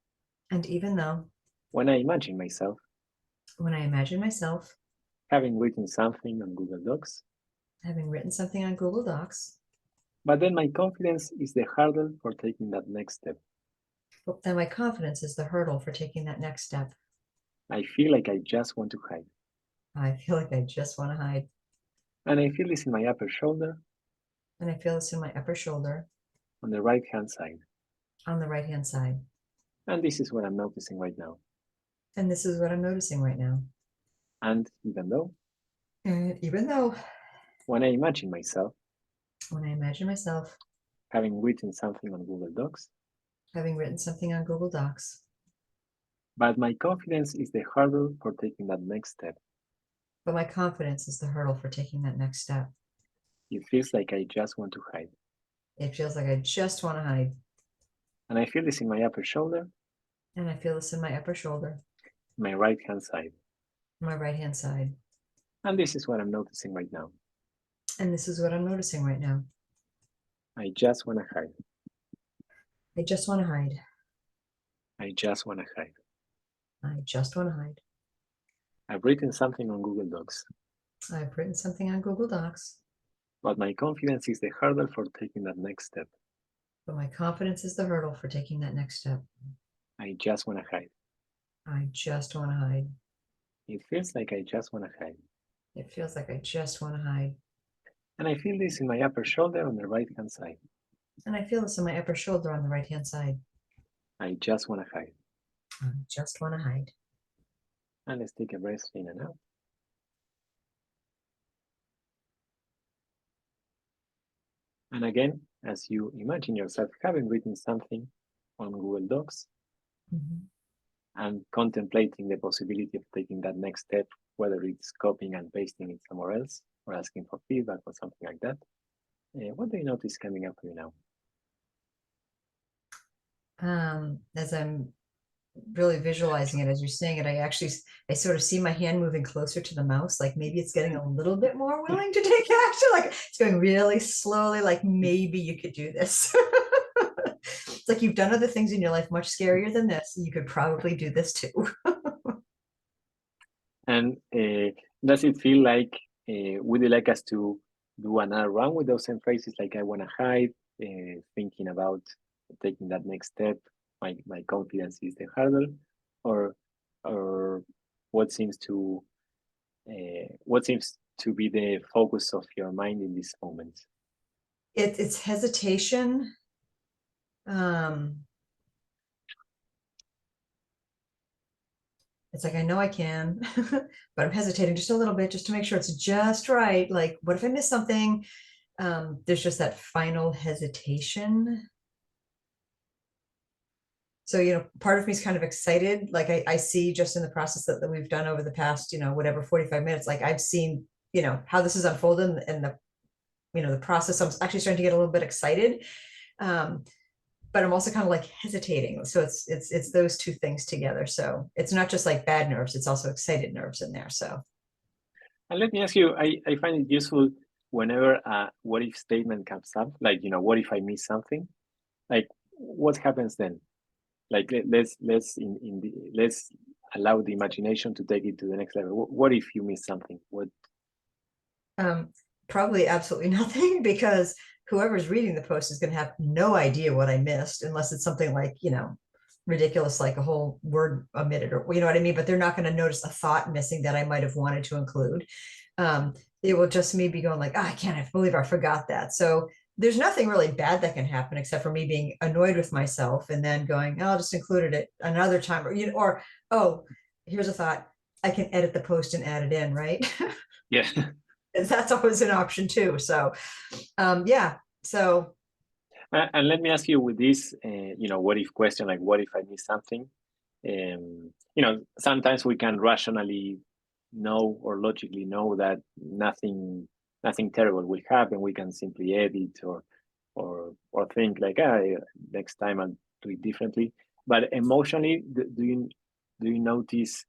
And even though when I imagine myself when I imagine myself having written something on Google Docs, having written something on Google Docs, but then my confidence is the hurdle for taking that next step. then my confidence is the hurdle for taking that next step. I feel like I just want to hide. I feel like I just want to hide. And I feel this in my upper shoulder, And I feel this in my upper shoulder on the right hand side. on the right hand side. And this is what I'm noticing right now. And this is what I'm noticing right now. And even though, And even though when I imagine myself when I imagine myself having written something on Google Docs, having written something on Google Docs, but my confidence is the hurdle for taking that next step. but my confidence is the hurdle for taking that next step. It feels like I just want to hide. It feels like I just want to hide. And I feel this in my upper shoulder, And I feel this in my upper shoulder, my right hand side. my right hand side. And this is what I'm noticing right now. And this is what I'm noticing right now. I just want to hide. I just want to hide. I just want to hide. I just want to hide. I've written something on Google Docs, I've written something on Google Docs, but my confidence is the hurdle for taking that next step. but my confidence is the hurdle for taking that next step. I just want to hide. I just want to hide. It feels like I just want to hide. It feels like I just want to hide. And I feel this in my upper shoulder on the right hand side. And I feel this in my upper shoulder on the right hand side. I just want to hide. I just want to hide. And let's take a breath in and out. And again, as you imagine yourself having written something on Google Docs Mhm. and contemplating the possibility of taking that next step, whether it's copying and pasting it somewhere else or asking for feedback or something like that, what do you notice coming up for you now? As I'm really visualizing it as you're saying it, I sort of see my hand moving closer to the mouse, like maybe it's getting a little bit more willing to take action, like it's going really slowly, like maybe you could do this. It's like you've done other things in your life much scarier than this. You could probably do this too. And does it feel like, would you like us to do another round with those same phrases, like I want to hide, thinking about taking that next step, my confidence is the hurdle, or what seems to what seems to be the focus of your mind in this moment? It's hesitation. It's like, I know I can, but I'm hesitating just a little bit just to make sure it's just right. Like, what if I miss something? There's just that final hesitation. So, part of me is kind of excited. Like I see just in the process that we've done over the past, whatever, 45 minutes, like I've seen, how this is unfolding and the process. I'm actually starting to get a little bit excited. Um, but I'm also kind of like hesitating. So it's those two things together. So it's not just like bad nerves, it's also excited nerves in there. So And let me ask you, I find it useful whenever a what if statement comes up, like, what if I miss something? Like, what happens then? Like, let's allow the imagination to take it to the next level. What if you miss something? What? um, probably absolutely nothing because whoever's reading the post is going to have no idea what I missed unless it's something like, ridiculous, like a whole word omitted or you know what I mean, but they're not going to notice a thought missing that I might have wanted to include. It will just me be going like, oh, I can't believe I forgot that. So there's nothing really bad that can happen except for me being annoyed with myself and then going, oh, I'll just include it another time, or oh, here's a thought, I can edit the post and add it in, right? Yeah. That's always an option too. So yeah. So And let me ask you with this, what if question, like, what if I miss something? Sometimes we can rationally know or logically know that nothing terrible will happen. We can simply edit or think like, next time I'll do it differently. But emotionally, do you notice,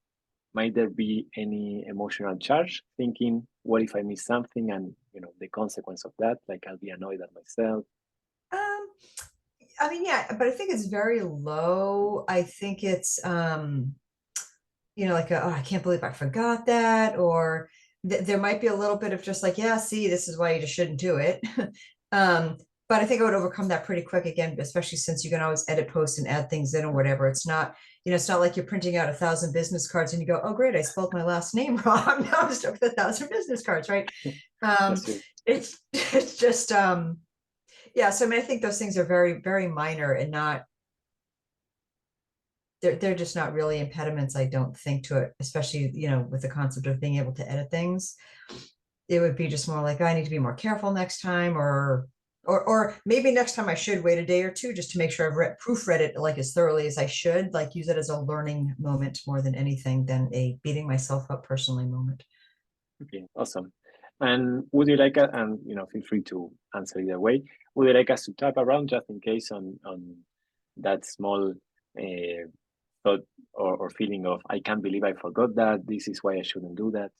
might there be any emotional charge thinking, what if I miss something, and the consequence of that, like I'll be annoyed at myself? um I mean, yeah, but I think it's very low. I think it's like oh, I can't believe I forgot that, or there might be a little bit of just like, yeah, see, this is why you just shouldn't do it. um, but I think I would overcome that pretty quick again, especially since you can always edit posts and add things in or whatever. It's not like you're printing out 1,000 business cards and you go, oh, great, I spelled my last name wrong. Now I'm stuck with 1,000 business cards, right? Um, That's true. it's just yeah. So I mean, I think those things are very, very minor and not they're just not really impediments, I don't think, to it, especially, with the concept of being able to edit things. It would be just more like, I need to be more careful next time, or maybe next time I should wait a day or two just to make sure I've proofread it like as thoroughly as I should, like use it as a learning moment more than anything than a beating myself up personally moment. Okay, awesome. And would you like, and feel free to answer either way. Would you like us to tap around just in case on that small thought or feeling of, I can't believe I forgot that. This is why I shouldn't do that.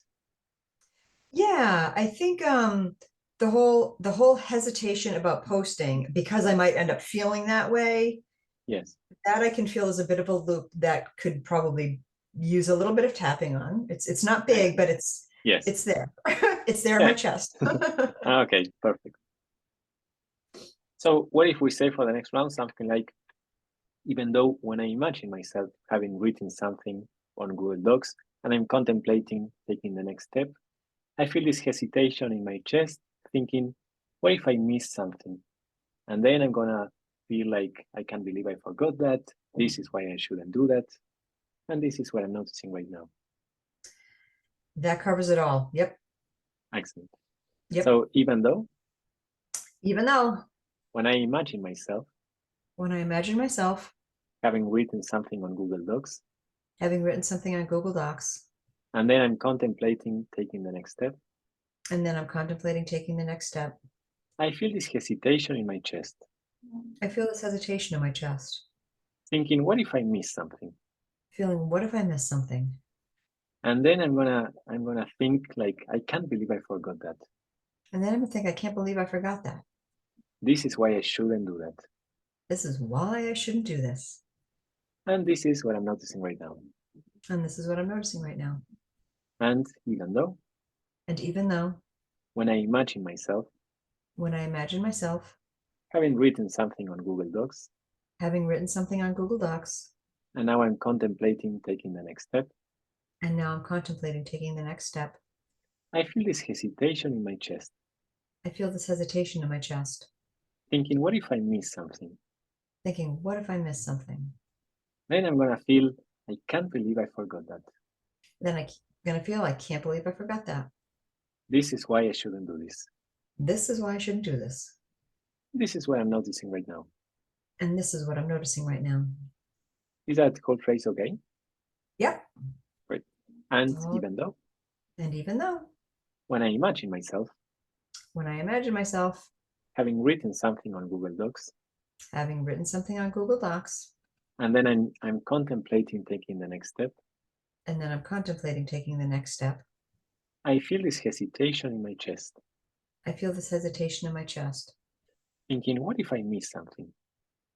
Yeah, I think the whole hesitation about posting because I might end up feeling that way, Yes. that I can feel is a bit of a loop that could probably use a little bit of tapping on. It's not Uh, big, but it's yes. it's there. It's there in my Yeah. chest. Okay, perfect. So what if we say for the next round something like, even though when I imagine myself having written something on Google Docs and I'm contemplating taking the next step, I feel this hesitation in my chest, thinking, what if I miss something? And then I'm gonna feel like I can't believe I forgot that. This is why I shouldn't do that. And this is what I'm noticing right now. That covers it all. Yep. Excellent. Yep. So even though Even though when I imagine myself when I imagine myself having written something on Google Docs, having written something on Google Docs, and then I'm contemplating taking the next step, and then I'm contemplating taking the next step, I feel this hesitation in my chest, I feel this hesitation in my chest, thinking, what if I miss something? feeling, what if I miss something? And then I'm gonna think like, I can't believe I forgot that. And then I'm gonna think, I can't believe I forgot that. This is why I shouldn't do that. This is why I shouldn't do this. And this is what I'm noticing right now. And this is what I'm noticing right now. And even though And even though when I imagine myself when I imagine myself having written something on Google Docs, having written something on Google Docs, and now I'm contemplating taking the next step, and now I'm contemplating taking the next step, I feel this hesitation in my chest, I feel this hesitation in my chest, thinking, what if I miss something? thinking, what if I miss something? Then I'm gonna feel, I can't believe I forgot that. Then I'm going to feel, I can't believe I forgot that. This is why I shouldn't do this. This is why I shouldn't do this. This is what I'm noticing right now. And this is what I'm noticing right now. Is that whole phrase okay? Yep. Great. And Oh, even though, and even though, when I imagine myself when I imagine myself having written something on Google Docs, having written something on Google Docs, and then I'm contemplating taking the next step, and then I'm contemplating taking the next step, I feel this hesitation in my chest, I feel this hesitation in my chest, thinking, what if I miss something?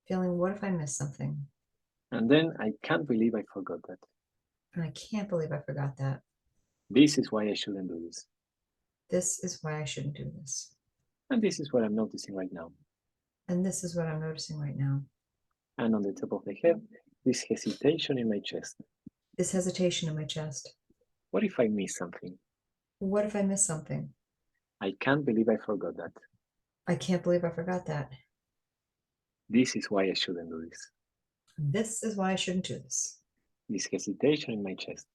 feeling, what if I miss something? And then I can't believe I forgot that. And I can't believe I forgot that. This is why I shouldn't do this. This is why I shouldn't do this. And this is what I'm noticing right now. And this is what I'm noticing right now. And on the top of the head, this hesitation in my chest. This hesitation in my chest. What if I miss something? What if I miss something? I can't believe I forgot that. I can't believe I forgot that. This is why I shouldn't do this. This is why I shouldn't do this. This hesitation in my chest.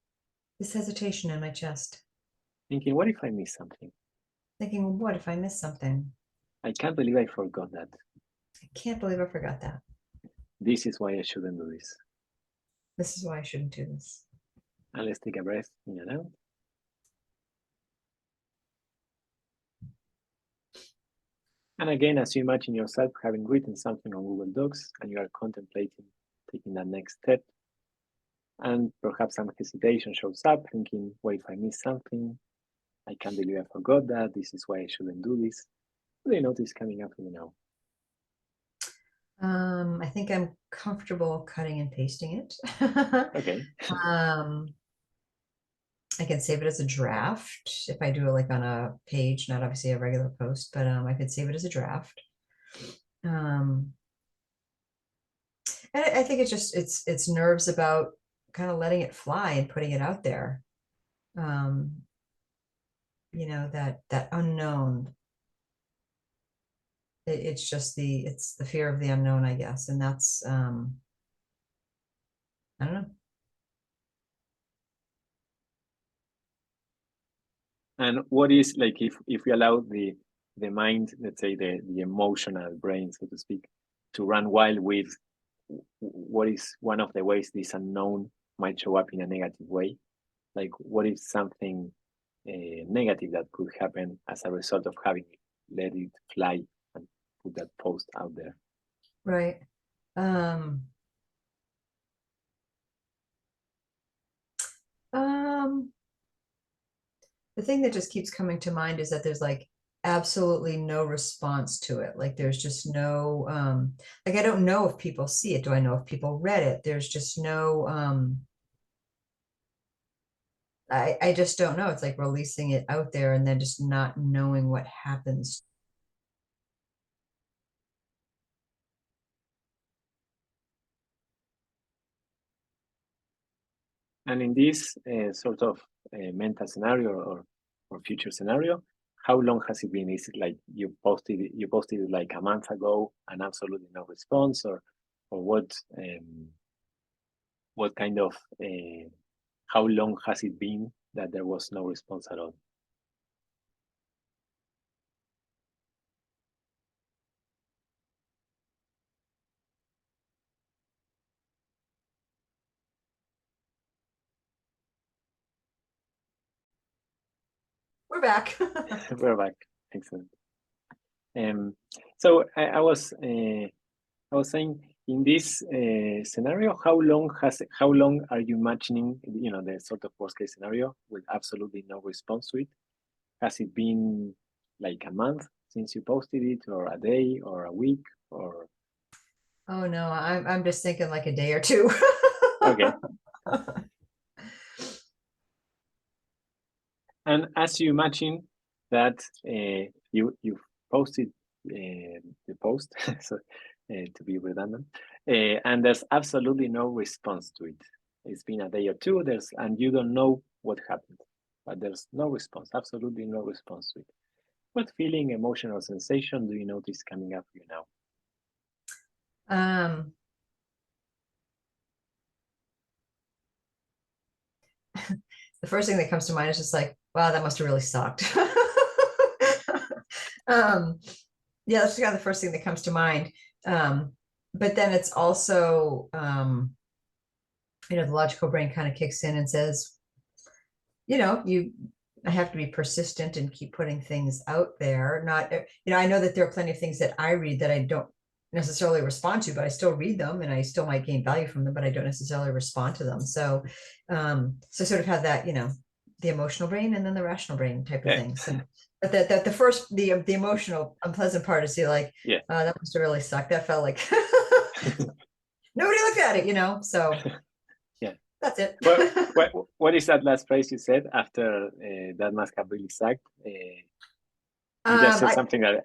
This hesitation in my chest. Thinking, what if I miss something? Thinking, what if I miss something? I can't believe I forgot that. I can't believe I forgot that. This is why I shouldn't do this. This is why I shouldn't do this. And let's take a breath in and out. And again, as you imagine yourself having written something on Google Docs and you are contemplating taking that next step, and perhaps some hesitation shows up, thinking, what if I miss something? I can't believe I forgot that. This is why I shouldn't do this. What do you notice coming up in you now? I think I'm comfortable cutting and pasting it. Okay. I can save it as a draft if I do it like on a page, not obviously a regular post, but I could save it as a draft. And I think it's just it's nerves about kind of letting it fly and putting it out there. Um, that unknown. It's just it's the fear of the unknown, I guess, and that's I don't know. And what is like if we allow the mind, let's say the emotional brain, so to speak, to run wild with what is one of the ways this unknown might show up in a negative way? Like what is something negative that could happen as a result of having let it fly and put that post out there? Right. Um, the thing that just keeps coming to mind is that there's like absolutely no response to it. Like there's just no like I don't know if people see it. Do I know if people read it? There's just no I just don't know. It's like releasing it out there and then just not knowing what happens. And in this sort of mental scenario or future scenario, how long has it been? Is it like you posted it like a month ago and absolutely no response, or what kind of how long has it been that there was no response at all? We're back. We're back. Excellent. Um, so I was saying in this scenario, how long are you imagining, the sort of worst case scenario with absolutely no response to it? Has it been like a month since you posted it, or a day, or a week, or Oh no, I'm just thinking like a day or two. okay? And as you imagine that you posted the post, so to be redundant, and there's absolutely no response to it. It's been a day or two. And you don't know what happened. but there's no response, absolutely no response to it. What feeling, emotion, or sensation do you notice coming up for you now? The first thing that comes to mind is just like, wow, that must have really sucked. Yeah, that's kind of the first thing that comes to mind. But then it's also, the logical brain kind of kicks in and says, I have to be persistent and keep putting things out there. Not, I know that there are plenty of things that I read that I don't necessarily respond to, but I still read them and I still might gain value from them, but I don't necessarily respond to them. So, so sort of have that, the emotional brain and then the rational brain type of Yeah. thing. So, but the first, the emotional unpleasant part is you're like, Yeah. that must have really sucked. That felt like nobody looked at it, so Yeah. that's it. What is that last phrase you said after that must have really sucked? You just said something that.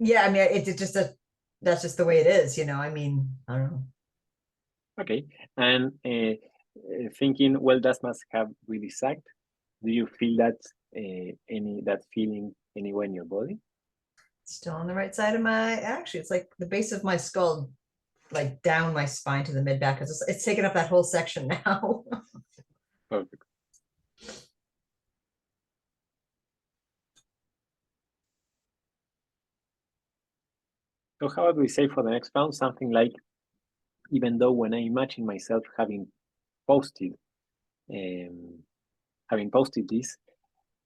Yeah, I mean, it just that's just the way it is, I mean, I don't know. Okay, and thinking, well, that must have really sucked. Do you feel that that feeling anywhere in your body? Still on the right side of actually, it's like the base of my skull, like down my spine to the mid back. It's taken up that whole section now. Perfect. So how would we say for the next round something like, even though when I imagine myself posted, um, having posted this,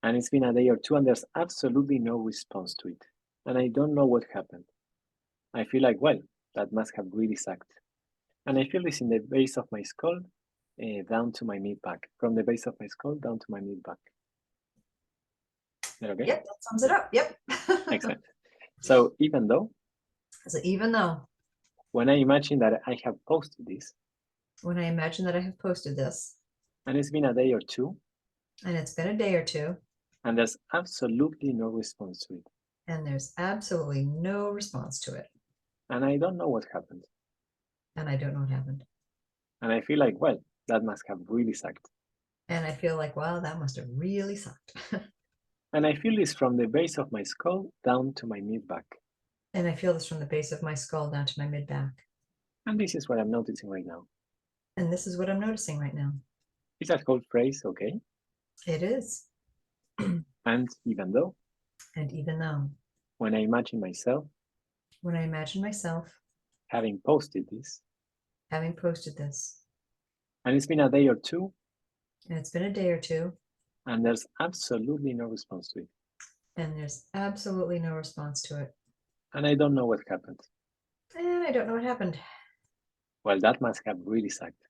and it's been a day or two, and there's absolutely no response to it, and I don't know what happened. I feel like, well, that must have really sucked, and I feel this in the base of my skull, down to my mid back, from the base of my skull down to my mid back. Is that okay? Yep, that sums it up. Yep. Excellent. So even though, when I imagine that I have posted this, when I imagine that I have posted this, and it's been a day or two, and it's been a day or two, and there's absolutely no response to it, and there's absolutely no response to it, and I don't know what happened, and I don't know what happened, and I feel like, well, that must have really sucked, and I feel like, wow, that must have really sucked. and I feel this from the base of my skull down to my mid back, And I feel this from the base of my skull down to my mid back. and this is what I'm noticing right now. And this is what I'm noticing right now. Is that whole phrase okay? It is. And even though, And even though, when I imagine myself when I imagine myself having posted this, having posted this, and it's been a day or two, and it's been a day or two, and there's absolutely no response to it, and there's absolutely no response to it, and I don't know what happened, and I don't know what happened. well, that must have really sucked,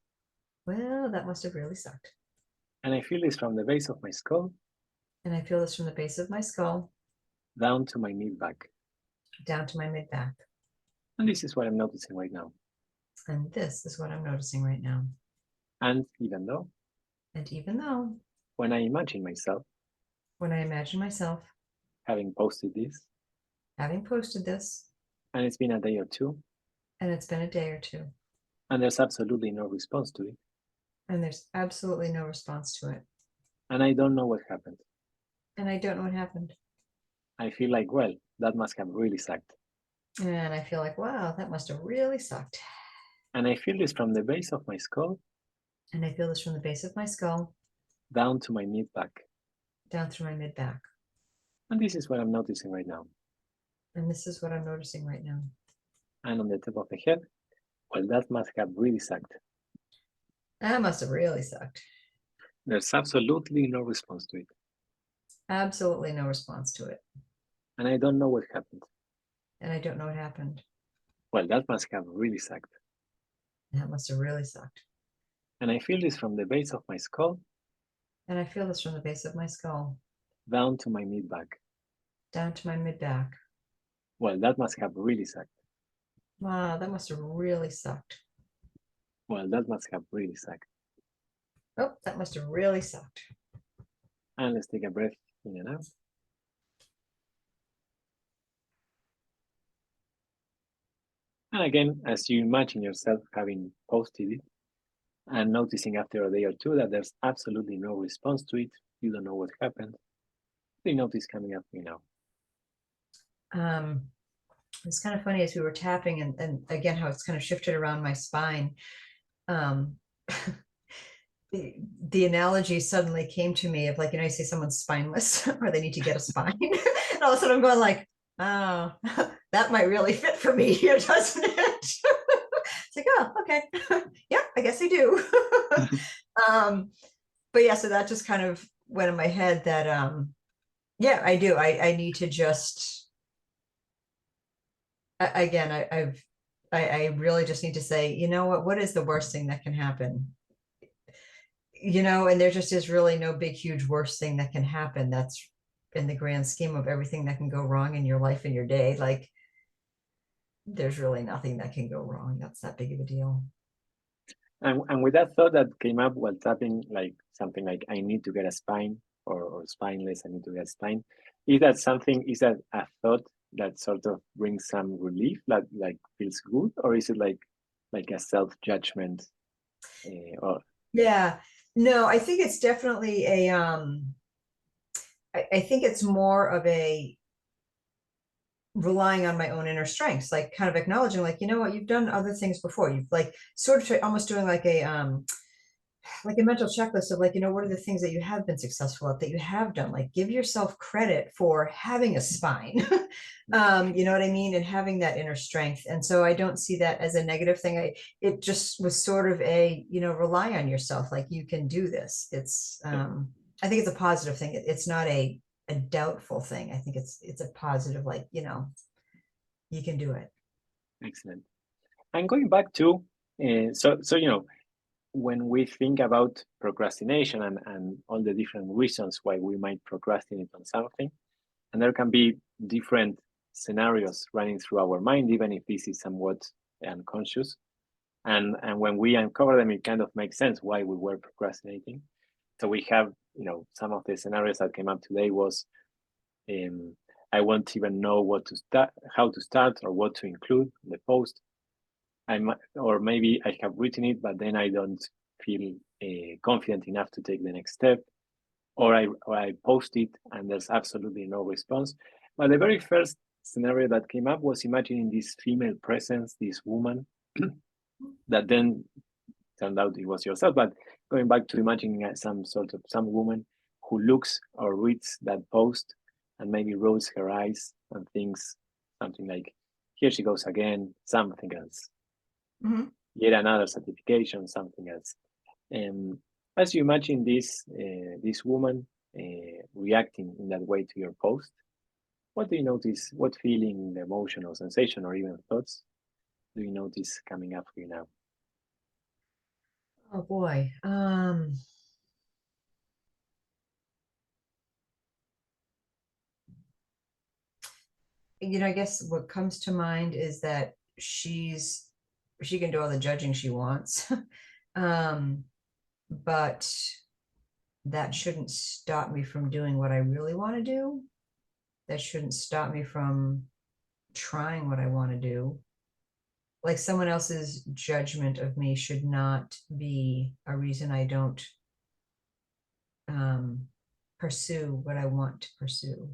Well, that must have really sucked. and I feel this from the base of my skull And I feel this from the base of my skull down to my mid back, down to my mid back. and this is what I'm noticing right now. And this is what I'm noticing right now. And even though, And even though, when I imagine myself when I imagine myself having posted this, having posted this, and it's been a day or two, and it's been a day or two, and there's absolutely no response to it, and there's absolutely no response to it, and I don't know what happened, and I don't know what happened, I feel like, well, that must have really sucked, and I feel like, wow, that must have really sucked. and I feel this from the base of my skull And I feel this from the base of my skull down to my mid back, down through my mid back. and this is what I'm noticing right now. And this is what I'm noticing right now. And on the top of the head, well, that must have really sucked. That must have really sucked. There's absolutely no response to it, Absolutely no response to it, and I don't know what happened. and I don't know what happened. Well, that must have really sucked. That must have really sucked. And I feel this from the base of my skull And I feel this from the base of my skull down to my mid back. down to my mid back. Well, that must have really sucked. Wow, that must have really sucked. Well, that must have really sucked. Oh, that must have really sucked. And let's take a breath in and out. And again, as you imagine yourself having posted it, and noticing after a day or two that there's absolutely no response to it. You don't know what happened. They notice coming up, It's kind of funny as we were tapping and again, how it's kind of shifted around my spine. Um, the analogy suddenly came to me of like, you say someone's spineless or they need to get a spine. And all of a sudden I'm going like, oh, that might really fit for me here, doesn't it? It's like, oh, okay. Yeah, I guess I do. um, but yeah, so that just kind of went in my head that yeah, I do. I need to just again, I really just need to say, what is the worst thing that can happen? And there just is really no big, huge worst thing that can happen. That's in the grand scheme of everything that can go wrong in your life and your day. Like there's really nothing that can go wrong. That's that big of a deal. And with that thought that came up while tapping, like something like I need to get a spine or spineless, I need to get a spine. Is that a thought that sort of brings some relief, that like feels good, or is it like a self-judgment? Or Yeah. No, I think it's definitely I think it's more of a relying on my own inner strengths, like kind of acknowledging, like, what, you've done other things before. You've like sort of almost doing like a mental checklist of like, what are the things that you have been successful at that you have done? Like give yourself credit for having a spine. You know what I mean? And having that inner strength. And so I don't see that as a negative thing. It just was sort of rely on yourself. Like you can do this. I think it's a positive thing. It's not a doubtful thing. I think it's a positive, like, you can do it. excellent. And going back to so when we think about procrastination and all the different reasons why we might procrastinate on something, and there can be different scenarios running through our mind, even if this is somewhat unconscious. And when we uncover them, it kind of makes sense why we were procrastinating. So we have, some of the scenarios that came up today was um, I won't even know what to start, how to start, or what to include in the post. Or maybe I have written it, but then I don't feel confident enough to take the next step. Or I post it and there's absolutely no response. But the very first scenario that came up was imagining this female presence, this woman, that then turned out it was yourself. But going back to imagining some woman who looks or reads that post and maybe rolls her eyes and thinks something like, "Here she goes again," something else, Mhm. yet another certification, something else. Um, as you imagine this woman reacting in that way to your post, what do you notice? What feeling, emotion, or sensation, or even thoughts do you notice coming up for you now? Oh boy. I guess what comes to mind is that she can do all the judging she wants. um, but that shouldn't stop me from doing what I really want to do. That shouldn't stop me from trying what I want to do. Like someone else's judgment of me should not be a reason I don't um, pursue what I want to pursue.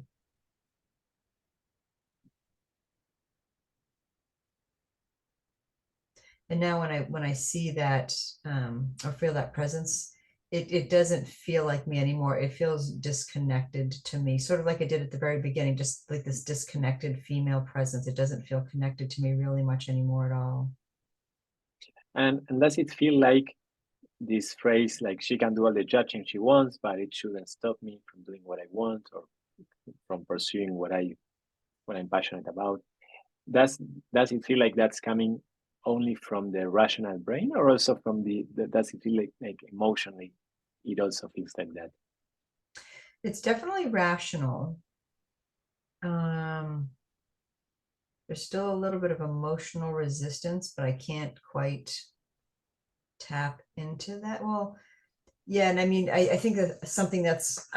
And now when I see that or feel that presence, it doesn't feel like me anymore. It feels disconnected to me, sort of like it did at the very beginning, just like this disconnected female presence. It doesn't feel connected to me really much anymore at all. And does it feel like this phrase, like she can do all the judging she wants, but it shouldn't stop me from doing what I want or from pursuing what I'm passionate about? Does does it feel like that's coming only from the rational brain, or also from does it feel like emotionally it also feels like that? It's definitely rational. Um, there's still a little bit of emotional resistance, but I can't quite tap into that. Well, yeah, and I mean, I think that something that's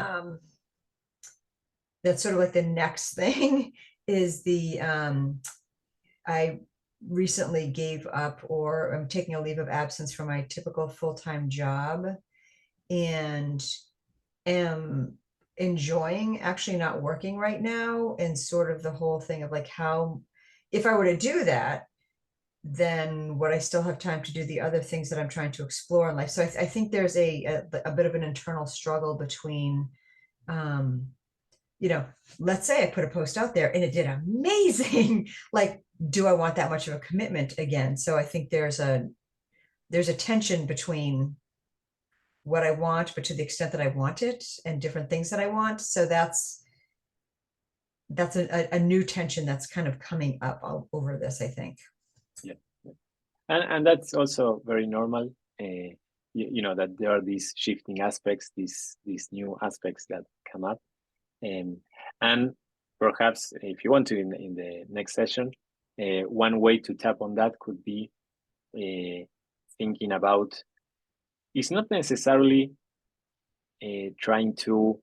sort of like the next thing is I recently gave up, or I'm taking a leave of absence from my typical full-time job, and am enjoying actually not working right now, and sort of the whole thing of like, how, if I were to do that, then would I still have time to do the other things that I'm trying to explore in life? So I think there's a bit of an internal struggle between, um, let's say I put a post out there and it did amazing. Like, do I want that much of a commitment again? So I think there's a tension between what I want, but to the extent that I want it, and different things that I want. So that's a new tension that's kind of coming up over this, I think. Yeah, and that's also very normal. That there are these shifting aspects, these new aspects that come up, and perhaps if you want to, in the next session, one way to tap on that could be thinking about, it's not necessarily trying to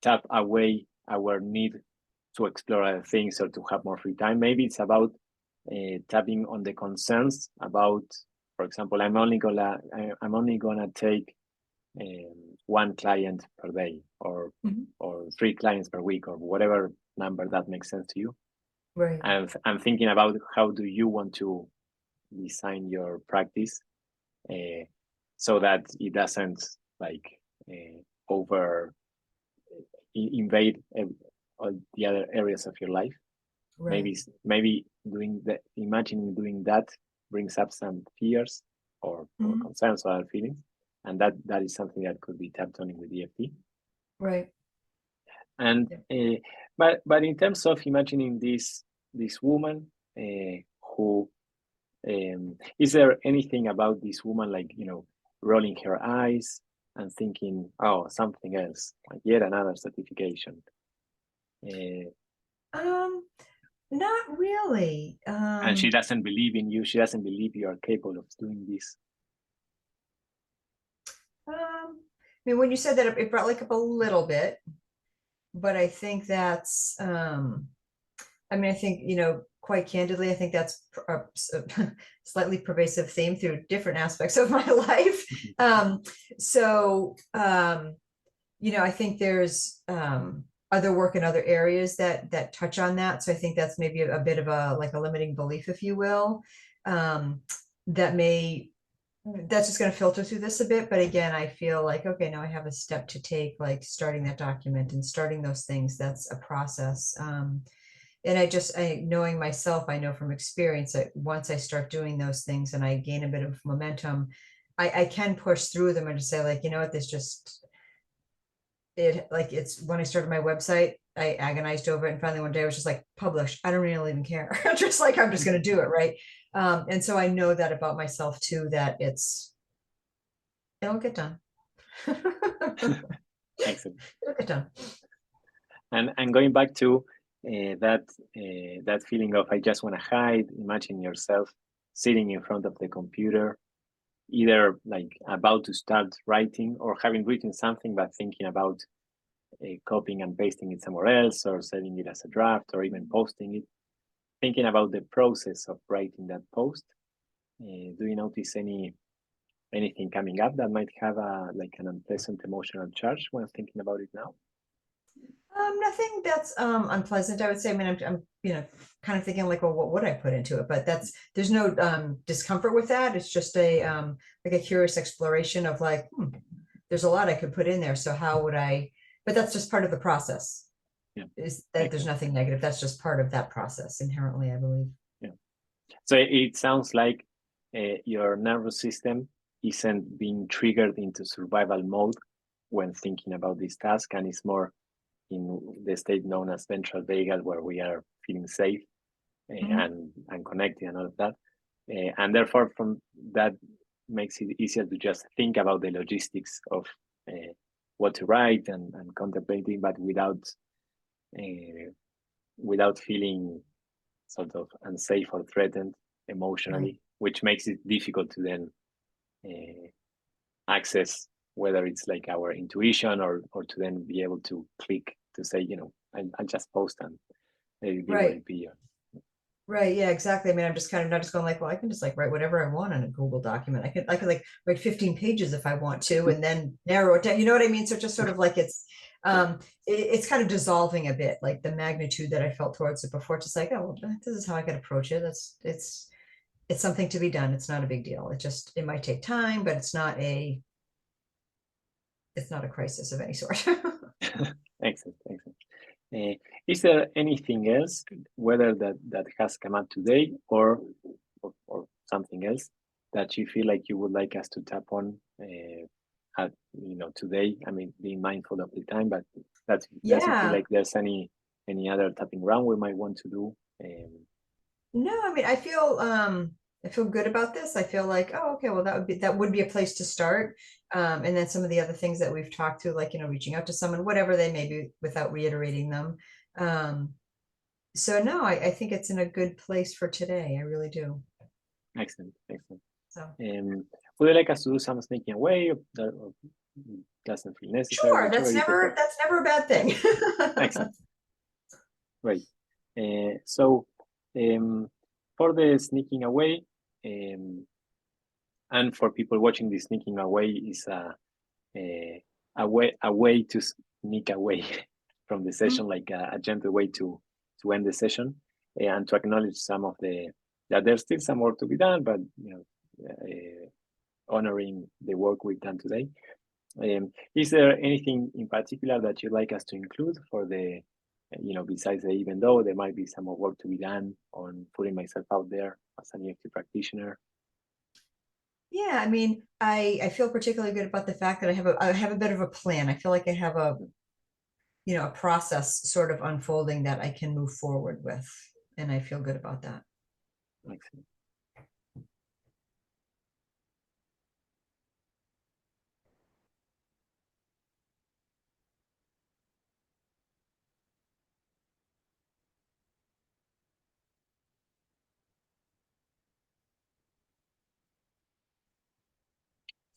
tap away our need to explore other things or to have more free time. Maybe it's about tapping on the concerns about, for example, I'm only gonna take one client per day, or Mhm. or 3 clients per week, or whatever number that makes sense to you. Right. And I'm thinking about how do you want to design your practice so that it doesn't like over invade all the other areas of your life. Right. Maybe imagining doing that brings up some fears or Mhm. concerns or other feelings, and that is something that could be tapped on with EFT. Right. And Yeah. but in terms of imagining this woman who is there anything about this woman, like, rolling her eyes and thinking, oh, something else, like yet another certification? Uh, Um, Not really. and she doesn't believe in you. She doesn't believe you are capable of doing this. I mean, when you said that, it brought like up a little bit, but I think that's, I mean, I think, quite candidly, I think that's a slightly pervasive theme through different aspects of my life. So, I think there's other work in other areas that touch on that. So I think that's maybe a bit of a like a limiting belief, if you will, um, that may that's just going to filter through this a bit. But again, I feel like, okay, now I have a step to take, like starting that document and starting those things. That's a process. And knowing myself, I know from experience that once I start doing those things and I gain a bit of momentum, I can push through them and just say, like, you know what, it's when I started my website, I agonized over it, and finally one day I was just like, publish. I don't really even care. Just like, I'm just going to do it. Right. And so I know that about myself too, that it'll get done. Excellent. It'll get done. And going back to that feeling of I just want to hide, imagine yourself sitting in front of the computer, either like about to start writing or having written something, but thinking about copying and pasting it somewhere else, or setting it as a draft, or even posting it. Thinking about the process of writing that post, do you notice anything coming up that might have like an unpleasant emotional charge when thinking about it now? Nothing that's unpleasant, I would say. I mean, I'm kind of thinking like, well, what would I put into it? But there's no discomfort with that. It's just a like a curious exploration of like, there's a lot I could put in there. So how would I? But that's just part of the process. Yeah, Is that makes there's sense. nothing negative. That's just part of that process inherently, I believe. Yeah. So it sounds like your nervous system isn't being triggered into survival mode when thinking about this task, and it's more in the state known as ventral vagal, where we are feeling safe Mhm. and connected and all of that. And therefore, from that makes it easier to just think about the logistics of what to write and contemplating, but uh, without feeling sort of unsafe or threatened Right. emotionally, which makes it difficult to then uh, access whether it's like our intuition, or to then be able to click to say, I'll just post and let it be what Right. it be. Right. Yeah, exactly. I mean, I'm just kind of not just going like, well, I can just like write whatever I want on a Google document. I could like write 15 pages if I want to, and then narrow it down. You know what I mean? So just sort of like it's kind of dissolving a bit, like the magnitude that I felt towards it before. Just like, oh, well, this is how I could approach it. It's something to be done. It's not a big deal. It might take time, but it's not a crisis of any sort. Excellent, excellent. Is there anything else, whether that has come up today or something else that you feel like you would like us to tap on at today? I mean, being mindful of the time, but does it feel Yeah. like there's any other tapping ground we might want to do? No, I mean, I feel good about this. I feel like, oh, okay, well, that would be a place to start. And then some of the other things that we've talked to, like, reaching out to someone, whatever they may be, without reiterating them. Um, so no, I think it's in a good place for today. I really do. Excellent, excellent. So Would you like us to do some sneaking away, or doesn't feel necessary? sure, Whichever you prefer. that's never a bad thing. Excellent. Great. So for the sneaking away, and for people watching, the sneaking away is a way to sneak away from the session, like a gentle way to end the session, and to acknowledge some of that there's still some work to be done, but honoring the work we've done today. Is there anything in particular that you'd like us to include for the, besides the even though there might be some more work to be done on putting myself out there as an EFT practitioner? Yeah, I mean, I feel particularly good about the fact that I have a bit of a plan. I feel like I have a process sort of unfolding that I can move forward with. And I feel good about that. Excellent.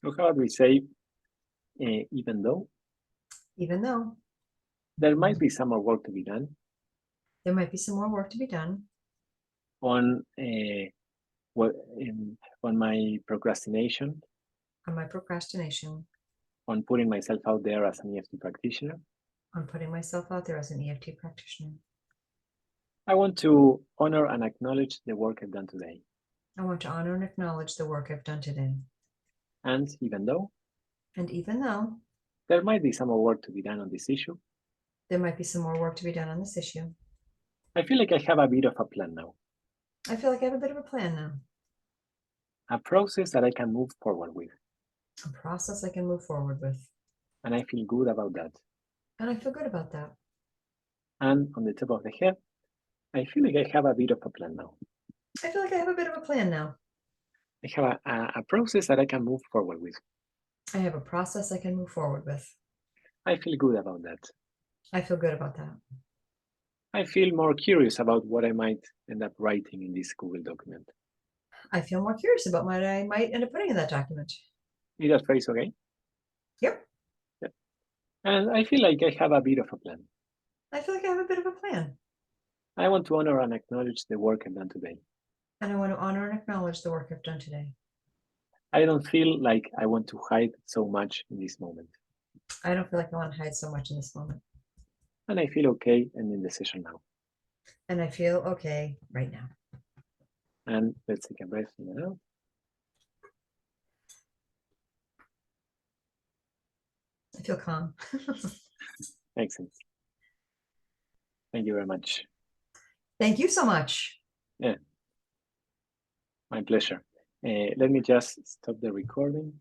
So how do we say, even though Even though there might be some more work to be done there might be some more work to be done on what on my procrastination, on my procrastination, on putting myself out there as an EFT practitioner, on putting myself out there as an EFT practitioner. I want to honor and acknowledge the work I've done today. I want to honor and acknowledge the work I've done today. And even though And even though there might be some more work to be done on this issue, there might be some more work to be done on this issue, I feel like I have a bit of a plan now, I feel like I have a bit of a plan now, a process that I can move forward with. a process I can move forward with. And I feel good about that. And I feel good about that. And on the top of the head, I feel like I have a bit of a plan now. I feel like I have a bit of a plan now. I have a process that I can move forward with. I have a process I can move forward with. I feel good about that. I feel good about that. I feel more curious about what I might end up writing in this Google document. I feel more curious about what I might end up putting in that document. Is that phrase okay? Yep. Yep. And I feel like I have a bit of a plan. I feel like I have a bit of a plan. I want to honor and acknowledge the work I've done today. And I want to honor and acknowledge the work I've done today. I don't feel like I want to hide so much in this moment. I don't feel like I want to hide so much in this moment. And I feel okay ending the session now. And I feel okay right now. And let's take a breath in and out. I feel calm. Excellent. Thank you very much. Thank you so much. Yeah, my pleasure. Let me just stop the recording.